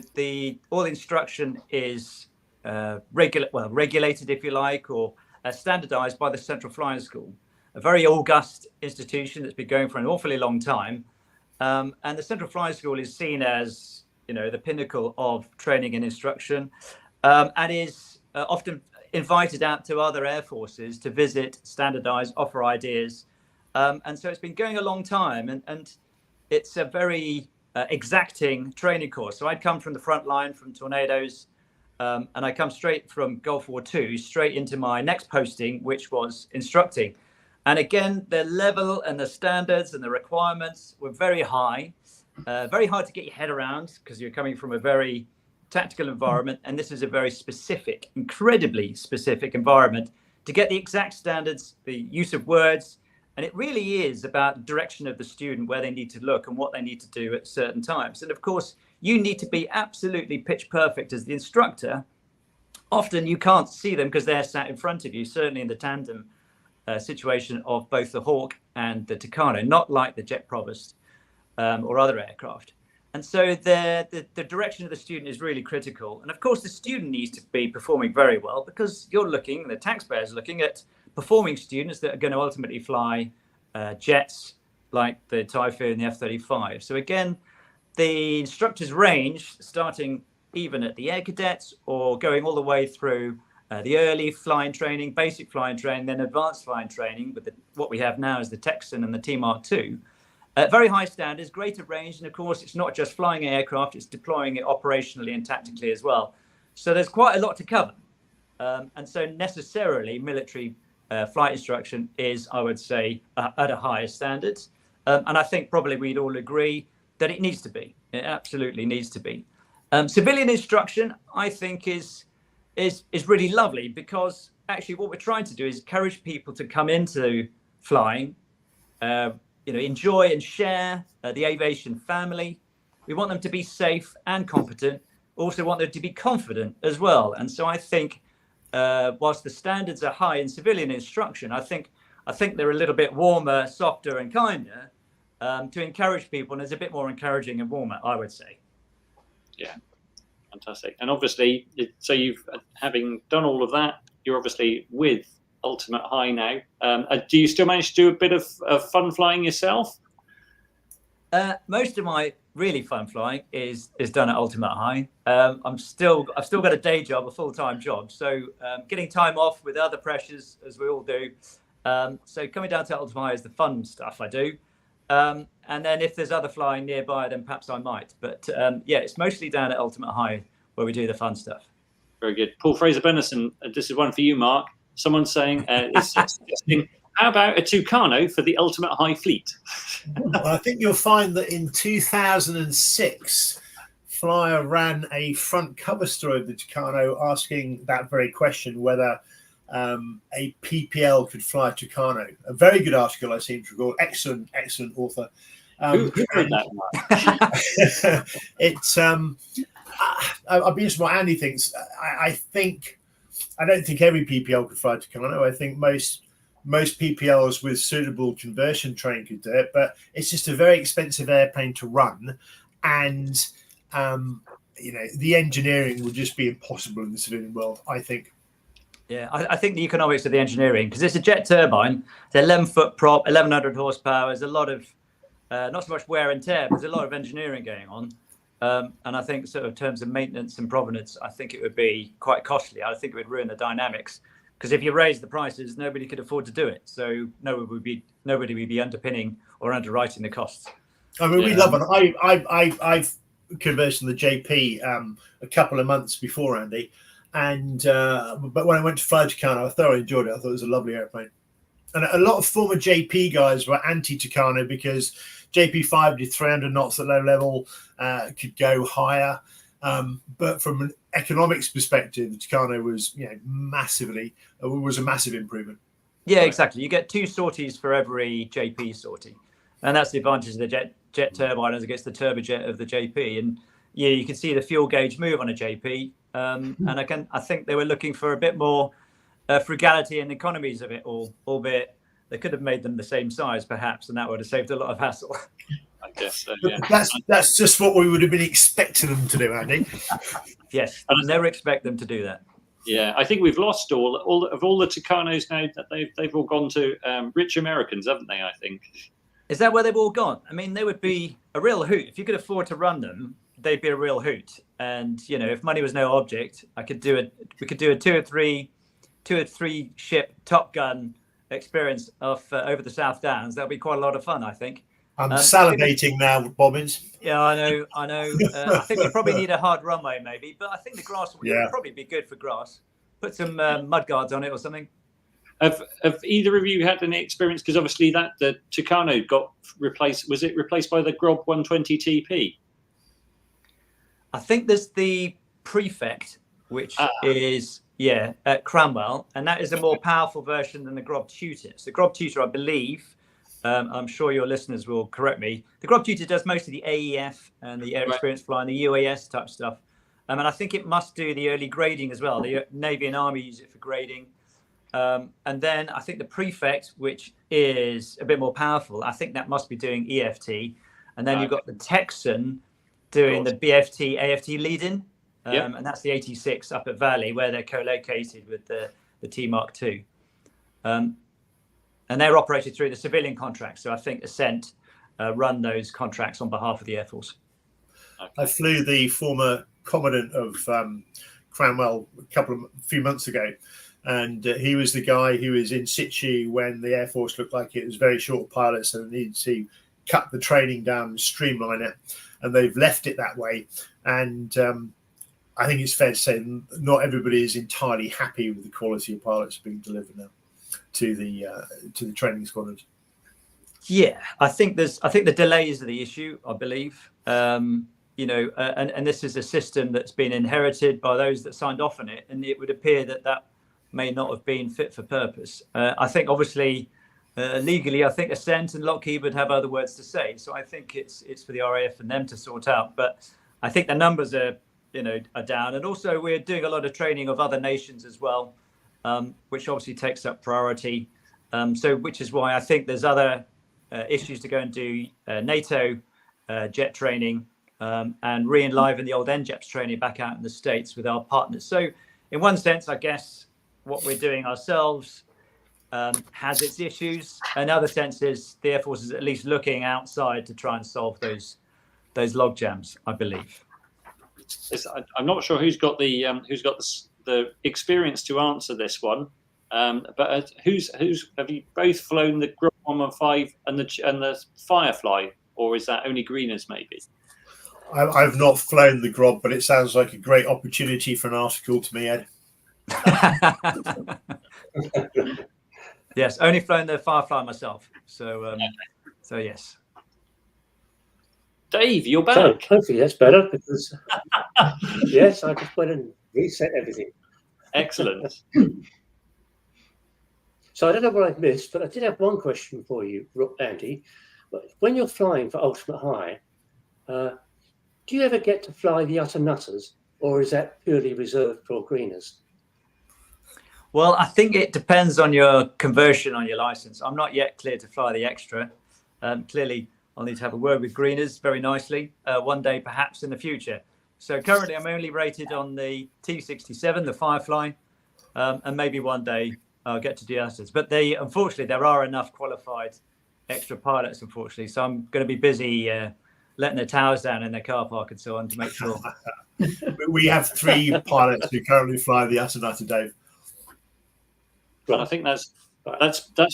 all instruction is regulated, if you like, or standardized by the Central Flying School, a very august institution that's been going for an awfully long time. And the Central Flying School is seen as, you know, the pinnacle of training and instruction, and is often invited out to other air forces to visit, standardize, offer ideas. And so it's been going a long time, and it's a very exacting training course. So I'd come from the front line, from Tornadoes, and I come straight from Gulf War II, straight into my next posting, which was instructing. And again, the level and the standards and the requirements were very high, very hard to get your head around because you're coming from a very tactical environment. And this is a very specific, incredibly specific environment to get the exact standards, the use of words. And it really is about direction of the student, where they need to look and what they need to do at certain times. And of course, you need to be absolutely pitch perfect as the instructor. Often you can't see them because they're sat in front of you, certainly in the tandem situation of both the Hawk and the Tucano, not like the Jet Provost or other aircraft. And so the direction of the student is really critical. And of course, the student needs to be performing very well, because the taxpayer's looking at performing students that are going to ultimately fly jets like the Typhoon and the F-35. So again, the instructor's range, starting even at the Air Cadets or going all the way through the early flying training, basic flying training, then advanced flying training, with what we have now is the Texan and the T-Mark II. Very high standards, greater range, and of course, it's not just flying aircraft, it's deploying it operationally and tactically as well. So there's quite a lot to cover. And so necessarily military flight instruction is, I would say, at a higher standard. And I think probably we'd all agree that it needs to be. It absolutely needs to be. Civilian instruction, I think, is really lovely, because actually what we're trying to do is encourage people to come into flying, enjoy and share the aviation family. We want them to be safe and competent. Also want them to be confident as well. And so I think whilst the standards are high in civilian instruction, I think I think they're a little bit warmer, softer, and kinder to encourage people, and it's a bit more encouraging and warmer, I would say. Yeah, fantastic. And obviously, so you've having done all of that, you're obviously with Ultimate High now. Do you still manage to do a bit of fun flying yourself? Most of my really fun flying is done at Ultimate High. I've still got a day job, a full-time job, so getting time off with other pressures, as we all do. So coming down to Ultimate High is the fun stuff I do. And then if there's other flying nearby, then perhaps I might. But yeah, it's mostly down at Ultimate High where we do the fun stuff. Very good. Paul Fraser-Bennison, this is one for you, Mark. Someone's saying, it's suggesting, how about a Tucano for the Ultimate High fleet? Well, I think you'll find that in 2006, Flyer ran a front cover story of the Tucano asking that very question, whether a PPL could fly a Tucano. A very good article, I seem to recall. Excellent, excellent author. Who wrote that one? It's I'd be interested in what Andy thinks. I don't think every PPL could fly a Tucano. I think most PPLs with suitable conversion training could do it, but it's just a very expensive airplane to run, and the engineering would just be impossible in the civilian world, I think. Yeah, I think the economics of the engineering, because it's a jet turbine, it's an 11-foot prop, 1,100 horsepower. There's a lot of, not so much wear and tear, but there's a lot of engineering going on. And I think sort of in terms of maintenance and provenance, I think it would be quite costly. I think it would ruin the dynamics, because if you raise the prices, nobody could afford to do it. So nobody would be underpinning or underwriting the costs. I mean, we love it. I've conversed on the JP a couple of months before, Andy. And but when I went to fly Tucano, I thoroughly enjoyed it. I thought it was a lovely airplane. And a lot of former JP guys were anti-Tucano because JP5 did 300 knots at low level, could go higher. But from an economics perspective, the Tucano was, was a massive improvement. Yeah, exactly. You get 2 sorties for every JP sortie. And that's the advantage of the jet turbine as against the turbojet of the JP. And yeah, you can see the fuel gauge move on a JP. And I think they were looking for a bit more frugality and economies of it all, albeit they could have made them the same size, perhaps, and that would have saved a lot of hassle. I guess so, yeah. That's just what we would have been expecting them to do, Andy. Yes, I never expect them to do that. Yeah, I think we've lost all the Tucanos now. That they've all gone to rich Americans, haven't they? I think. Is that where they've all gone? I mean, they would be a real hoot if you could afford to run them. They'd be a real hoot. And if money was no object, we could do a two or three ship Top Gun experience over the South Downs. That'd be quite a lot of fun, I think. I'm salivating now, Bobbins. Yeah, I know. I think we probably need a hard runway, maybe, but I think the grass would probably be good for grass. Put some mud guards on it or something. Have either of you had any experience? Because obviously the Tucano got replaced. Was it replaced by the Grob 120 TP? I think there's the Prefect, which is at Cranwell, and that is a more powerful version than the Grob Tutor. So the Grob Tutor, I believe, I'm sure your listeners will correct me, the Grob Tutor does most of the AEF and the air experience flying, the UAS type stuff. And I think it must do the early grading as well. The Navy and Army use it for grading. And then I think the Prefect, which is a bit more powerful, I think that must be doing EFT. And then you've got the Texan doing the BFT, AFT lead-in. And that's the 86 up at Valley, where they're co-located with the T Mark II. And they're operated through the civilian contracts. So I think Ascent run those contracts on behalf of the Air Force. I flew the former commandant of Cranwell a few months ago. And he was the guy who was in situ when the Air Force looked like it was very short pilots and needed to cut the training down and streamline it. And they've left it that way. And I think it's fair to say not everybody is entirely happy with the quality of pilots being delivered now to the training squadrons. Yeah, I think the delays are the issue, I believe. And this is a system that's been inherited by those that signed off on it, and it would appear that may not have been fit for purpose. I think obviously legally, I think Ascent and Lockheed would have other words to say. So I think it's for the RAF and them to sort out. But I think the numbers are down, and also we're doing a lot of training of other nations as well, which obviously takes up priority. So which is why I think there's other issues to go and do NATO jet training and re-enliven the old NJEPS training back out in the States with our partners. So in one sense, I guess what we're doing ourselves has its issues. In other senses, the Air Force is at least looking outside to try and solve those log jams, I believe. I'm not sure who's got the experience to answer this one, but who's have you both flown the Grob 115 and the Firefly, or is that only Greeners maybe? I've not flown the Grob, but it sounds like a great opportunity for an article to me, Ed. Yes, only flown the Firefly myself. So yes. Dave, you're back. So hopefully that's better because yes, I just went and reset everything. Excellent. So I don't know what I've missed, but I did have one question for you, Andy. When you're flying for ultimate high, do you ever get to fly the utter nutters, or is that purely reserved for greeners? Well, I think it depends on your conversion on your license. I'm not yet clear to fly the extra. Clearly, I'll need to have a word with greeners very nicely one day, perhaps in the future. So currently, I'm only rated on the T67, the Firefly, and maybe one day I'll get to do others. But unfortunately, there are enough qualified extra pilots, unfortunately. So I'm going to be busy letting their towers down in their car park and so on to make sure. We have 3 pilots who currently fly the Atanata, Dave. Well, I think that's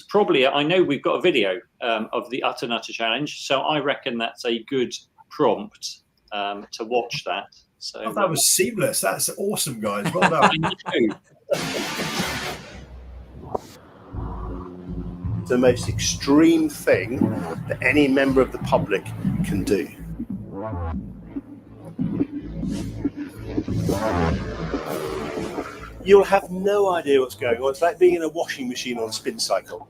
probably. I know we've got a video of the Utter Nutter Challenge, so I reckon that's a good prompt to watch that. So that was seamless. That's awesome, guys. Well done. The most extreme thing that any member of the public can do. You'll have no idea what's going on. It's like being in a washing machine on a spin cycle.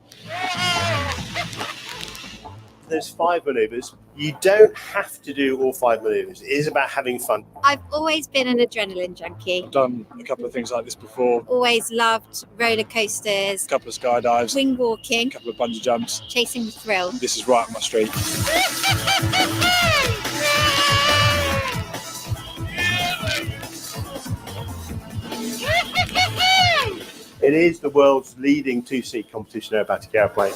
There's 5 manoeuvres. You don't have to do all 5 manoeuvres. It is about having fun. I've always been an adrenaline junkie. I've done a couple of things like this before. Always loved roller coasters. A couple of skydives. Wing walking. A couple of bungee jumps. Chasing the thrill. This is right up my street. It is the world's leading 2-seat competition aerobatic airplane.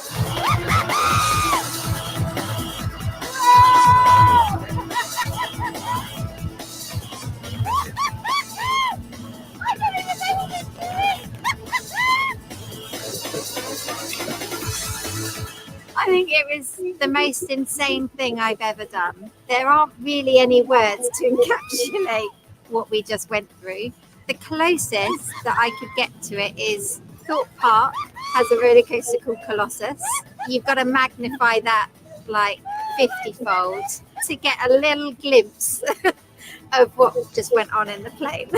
I think it was the most insane thing I've ever done. There aren't really any words to encapsulate what we just went through. The closest that I could get to it is Thorpe Park has a roller coaster called Colossus. You've got to magnify that like 50-fold to get a little glimpse of what just went on in the plane.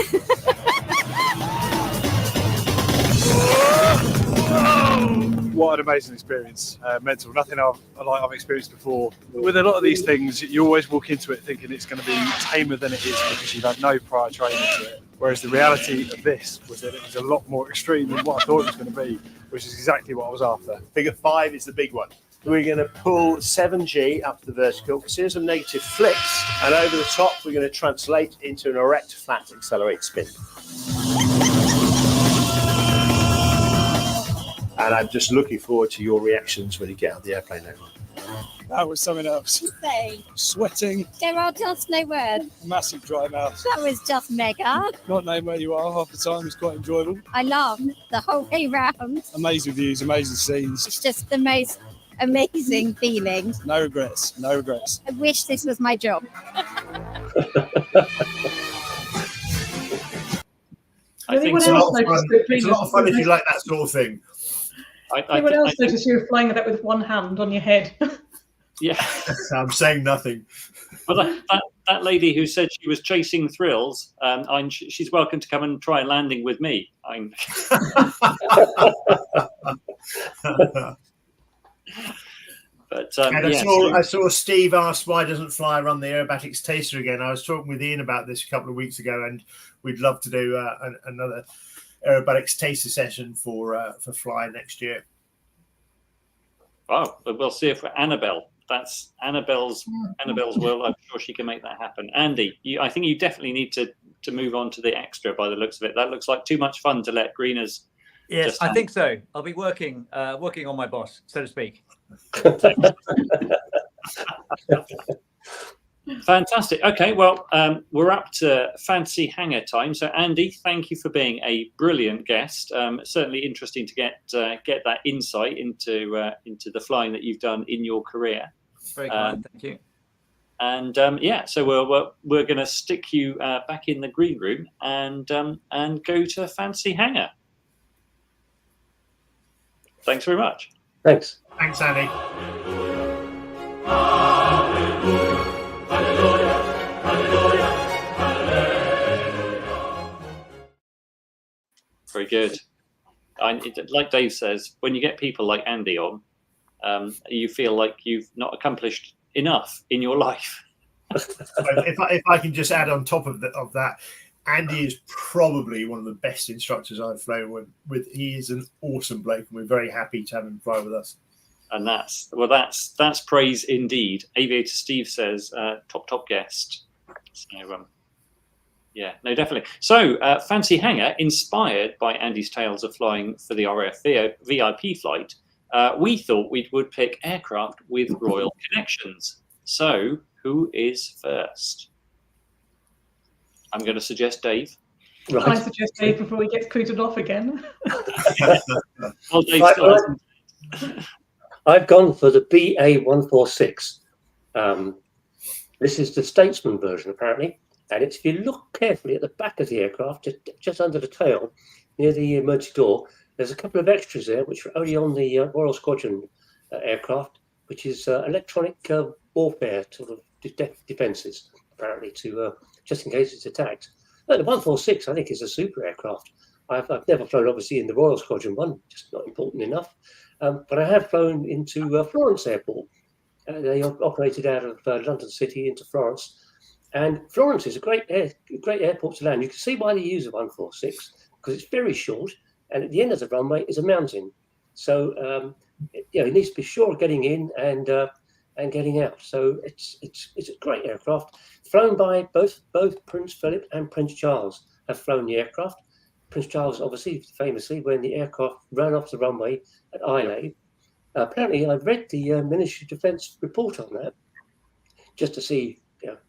What an amazing experience. Mental. Nothing I've experienced before. With a lot of these things, you always walk into it thinking it's going to be tamer than it is because you've had no prior training to it. Whereas the reality of this was that it was a lot more extreme than what I thought it was going to be, which is exactly what I was after. Figure 5 is the big one. We're going to pull 7G up to the vertical, series of negative flips, and over the top we're going to translate into an erect flat accelerate spin. And I'm just looking forward to your reactions when you get out of the airplane now. That was something else. Sweating. There are just no words. Massive dry mouth. That was just mega. Not knowing where you are half the time is quite enjoyable. I laughed the whole way round. Amazing views, amazing scenes. It's just the most amazing feeling. No regrets, no regrets. I wish this was my job. I think it's a lot of fun if you like that sort of thing. Anyone else notice you were flying that with one hand on your head? Yeah. I'm saying nothing. Well, that lady who said she was chasing thrills, she's welcome to come and try landing with me. But I saw Steve ask why doesn't Fly run the Aerobatics Taser again. I was talking with Ian about this a couple of weeks ago, and we'd love to do another Aerobatics Taser session for Fly next year. Well, we'll see if Annabelle. That's Annabelle's world. I'm sure she can make that happen. Andy, I think you definitely need to move on to the extra by the looks of it. That looks like too much fun to let Greeners. Yes, I think so. I'll be working on my boss, so to speak. Fantastic. Okay, well, we're up to fancy hangar time. So, Andy, thank you for being a brilliant guest. Certainly interesting to get that insight into the flying that you've done in your career. Very kind, thank you. And so we're going to stick you back in the green room and go to fancy hangar. Thanks very much. Thanks. Thanks, Andy. Very good. Like Dave says, when you get people like Andy on, you feel like you've not accomplished enough in your life. if I can just add on top of that, Andy is probably one of the best instructors I've flown with. He is an awesome bloke, and we're very happy to have him fly with us. And that's praise indeed. Aviator Steve says top guest. So yeah, no, definitely. So fancy hangar, inspired by Andy's tales of flying for the RAF VIP flight. We thought we would pick aircraft with royal connections. So who is first? I'm going to suggest Dave. Right. I suggest Dave before he gets cooted off again. Well, Dave I've gone for the BA-146. This is the Statesman version, apparently. And if you look carefully at the back of the aircraft, just under the tail, near the emergency door, there's a couple of extras there, which are only on the Royal Squadron aircraft, which is electronic warfare sort of defences, apparently, to just in case it's attacked. But the 146, I think, is a super aircraft. I've never flown, obviously, in the Royal Squadron one, just not important enough. But I have flown into Florence Airport. They operated out of London City into Florence. And Florence is a great airport to land. You can see why they use a 146, because it's very short, and at the end of the runway is a mountain. So it needs to be sure of getting in and getting out. So it's a great aircraft, flown by both Prince Philip and Prince Charles have flown the aircraft. Prince Charles, obviously, famously, when the aircraft ran off the runway at Islay. Apparently, I read the Ministry of Defence report on that, just to see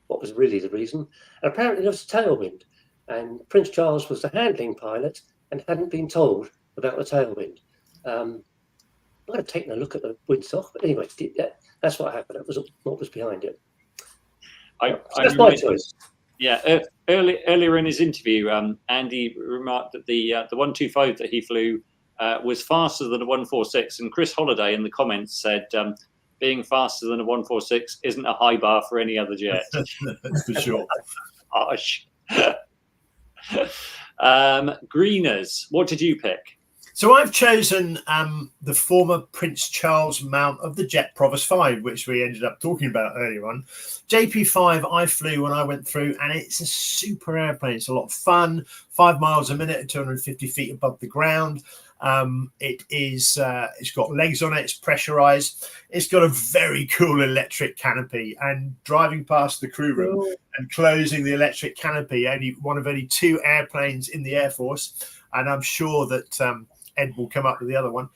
what was really the reason. And apparently, there was a tailwind, and Prince Charles was the handling pilot and hadn't been told about the tailwind. I'd have taken a look at the windsock, but anyway, that's what happened. That was what was behind it. That's my choice. Yeah, earlier in his interview, Andy remarked that the 125 that he flew was faster than a 146, and Chris Holliday in the comments said, being faster than a 146 isn't a high bar for any other jet. That's for sure. Harsh. Greeners, what did you pick? So I've chosen the former Prince Charles mount of the Jet Provost 5, which we ended up talking about earlier on. JP5 I flew when I went through, and it's a super airplane. It's a lot of fun, 5 miles a minute at 250 feet above the ground. It's got legs on it, it's pressurized. It's got a very cool electric canopy, and driving past the crew room and closing the electric canopy, one of only 2 airplanes in the Air Force. And I'm sure that Ed will come up with the other one.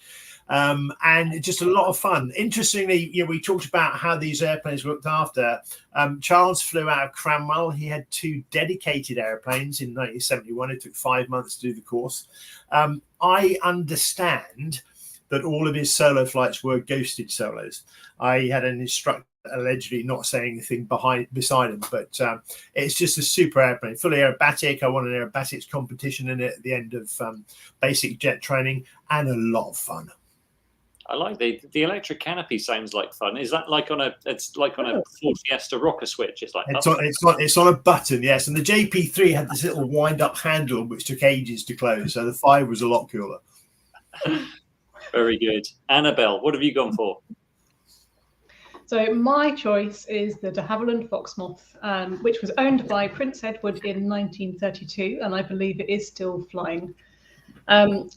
And just a lot of fun. Interestingly, we talked about how these airplanes were looked after. Charles flew out of Cranwell. He had 2 dedicated airplanes in 1971. It took 5 months to do the course. I understand that all of his solo flights were ghosted solos. I had an instructor allegedly not saying anything beside him, but it's just a super airplane, fully aerobatic. I won an aerobatics competition in it at the end of basic jet training, and a lot of fun. I like the electric canopy. Sounds like fun. Is that like on a Ford Fiesta rocker switch? It's like it's on a button, yes. And the JP3 had this little wind-up handle which took ages to close. So the 5 was a lot cooler. Very good. Annabelle, what have you gone for? So my choice is the de Havilland Fox Moth, which was owned by Prince Edward in 1932, and I believe it is still flying.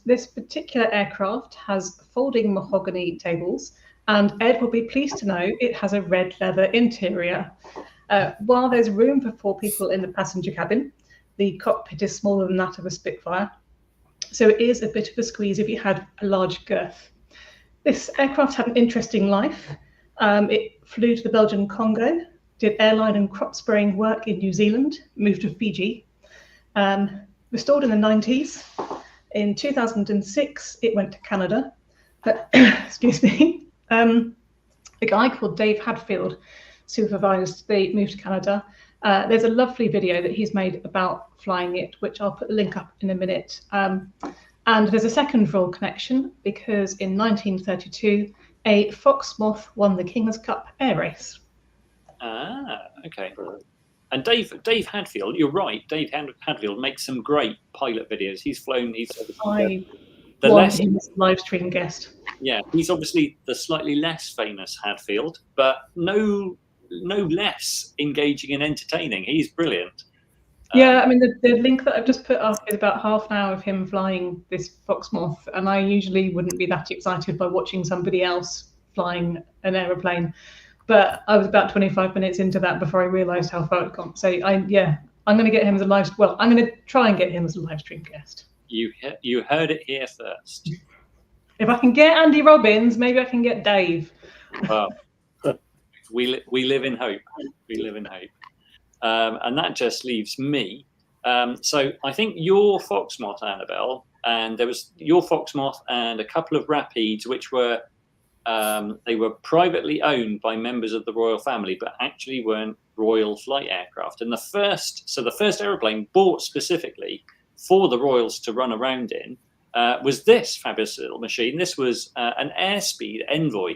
This particular aircraft has folding mahogany tables, And Ed will be pleased to know it has a red leather interior. While there's room for 4 people in the passenger cabin, the cockpit is smaller than that of a Spitfire. So it is a bit of a squeeze if you had a large girth. This aircraft had an interesting life. It flew to the Belgian Congo, did airline and crop spraying work in New Zealand, moved to Fiji. Restored in the 90s. In 2006, it went to Canada. Excuse me. A guy called Dave Hadfield supervised the move to Canada. There's a lovely video that he's made about flying it, which I'll put the link up in a minute. And there's a second Royal connection because in 1932, a Fox Moth won the King's Cup air race. Ah, okay. And Dave Hadfield, you're right. Dave Hadfield makes some great pilot videos. He's flown. I want him as a live stream guest. Yeah, he's obviously the slightly less famous Hadfield, but no less engaging and entertaining. He's brilliant. Yeah, I mean, the link that I've just put up is about half an hour of him flying this Fox Moth, and I usually wouldn't be that excited by watching somebody else flying an aeroplane, but I was about 25 minutes into that before I realised how far it gone. So I'm going to get him as I'm going to try and get him as a live stream guest. You heard it here first. If I can get Andy Robbins, maybe I can get Dave. Well, we live in hope. We live in hope. And that just leaves me. So I think your Fox Moth, Annabelle, and there was your Fox Moth and a couple of Rapids, which were they were privately owned by members of the royal family, but actually weren't royal flight aircraft. And the first aeroplane bought specifically for the royals to run around in was this fabulous little machine. This was an Airspeed Envoy,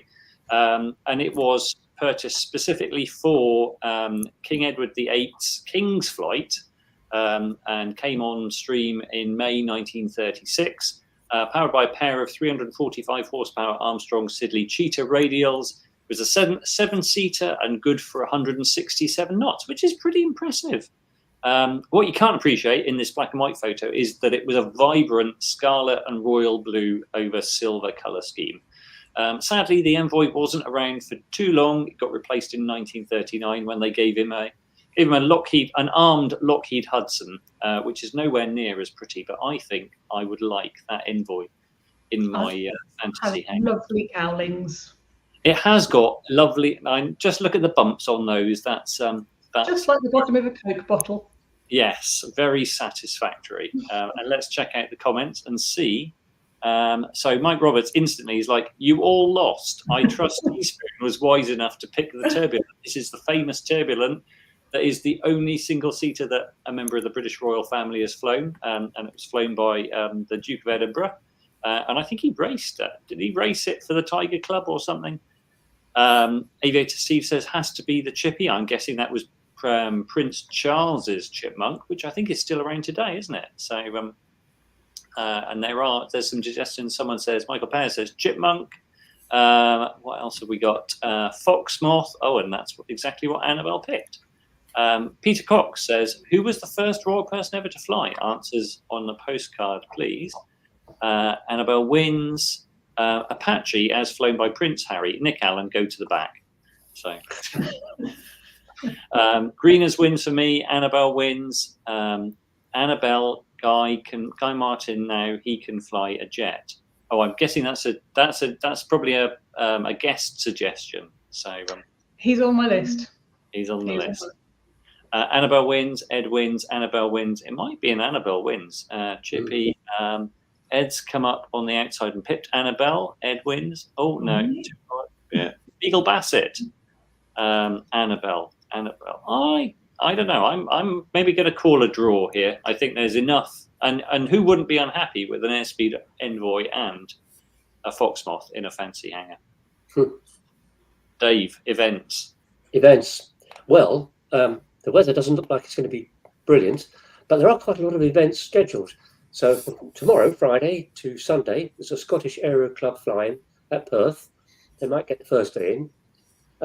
and it was purchased specifically for King Edward VIII's King's Flight, and came on stream in May 1936, powered by a pair of 345 horsepower Armstrong Siddeley Cheetah radials. It was a seven-seater and good for 167 knots, which is pretty impressive. What you can't appreciate in this black and white photo is that it was a vibrant scarlet and royal blue over silver colour scheme. Sadly, the Envoy wasn't around for too long. It got replaced in 1939 when they gave him an armed Lockheed Hudson, which is nowhere near as pretty, but I think I would like that Envoy in my fantasy hangar. Lovely cowlings. It has got lovely. Just look at the bumps on those. That's just like the bottom of a Coke bottle. Yes, very satisfactory. And let's check out the comments and see. So Mike Roberts instantly is like, "You all lost. I trust Teaspoon was wise enough to pick the Turbulent. This is the famous Turbulent that is the only single-seater that a member of the British royal family has flown, and it was flown by the Duke of Edinburgh. And I think he raced it. Did he race it for the Tiger Club or something?" Aviator Steve says, has to be the Chippy. I'm guessing that was Prince Charles's Chipmunk, which I think is still around today, isn't it? So, and there's some suggestions. Someone says, Michael Pear says Chipmunk. What else have we got? Fox Moth. Oh, and that's exactly what Annabelle picked. Peter Cox says, who was the first royal person ever to fly? Answers on the postcard, please. Annabelle wins. Apache, as flown by Prince Harry. Nick Allen, go to the back. So, Greeners wins for me. Annabelle wins. Annabelle, Guy Martin now he can fly a jet. Oh, I'm guessing that's probably a guest suggestion. So he's on my list. He's on the list. Annabelle wins. Ed wins. Annabelle wins. It might be an Annabelle wins. Chippy. Ed's come up on the outside and pipped Annabelle. Ed wins. Oh no. Yeah. Beagle Bassett. Annabelle. I don't know. I'm maybe going to call a draw here. I think there's enough. And who wouldn't be unhappy with an Airspeed Envoy and a Fox Moth in a fancy hangar? Dave, events. Well, the weather doesn't look like it's going to be brilliant, but there are quite a lot of events scheduled. So from tomorrow, Friday to Sunday, there's a Scottish Aero Club flying at Perth. They might get the first day in.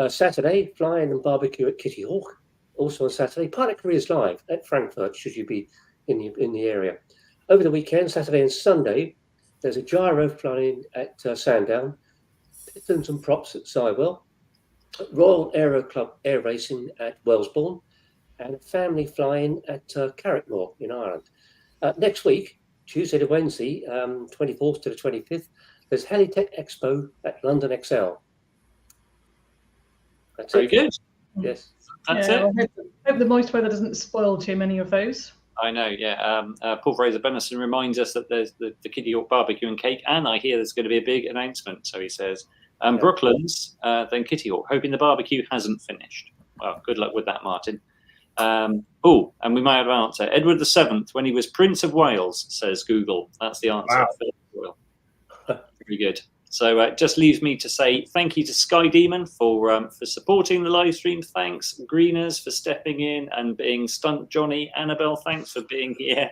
Saturday, flying and barbecue at Kitty Hawk. Also on Saturday, Pilot Careers Live at Frankfurt, should you be in the area. Over the weekend, Saturday and Sunday, there's a gyro flying at Sandown. Pistons and props at Sywell, Royal Aero Club Air Racing at Wellesbourne, and family flying at Carrickmore in Ireland. Next week, Tuesday to Wednesday, 24th to the 25th, there's Halitech Expo at London XL. That's Very it. good. Yes. That's Yeah, it. I hope the moist weather doesn't spoil too many of those. I know, yeah. Paul Fraser-Bennison reminds us that there's the Kitty Hawk barbecue and cake, and I hear there's going to be a big announcement. So he says, Brooklands, then Kitty Hawk, hoping the barbecue hasn't finished. Well, good luck with that, Martin. And we might have an answer. Edward VII, when he was Prince of Wales, says Google. That's the answer. Wow. Very good. So it just leaves me to say thank you to Sky Demon for supporting the live stream. Thanks, Greeners, for stepping in and being Stunt Johnny. Annabelle, thanks for being here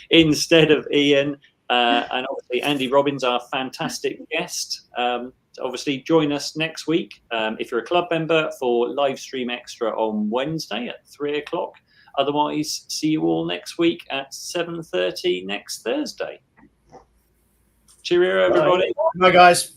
instead of Ian. And obviously, Andy Robbins, our fantastic guest. Obviously, join us next week if you're a club member for live stream extra on Wednesday at 3 o'clock. Otherwise, see you all next week at 7:30 next Thursday. Cheerio, everybody. Bye, guys.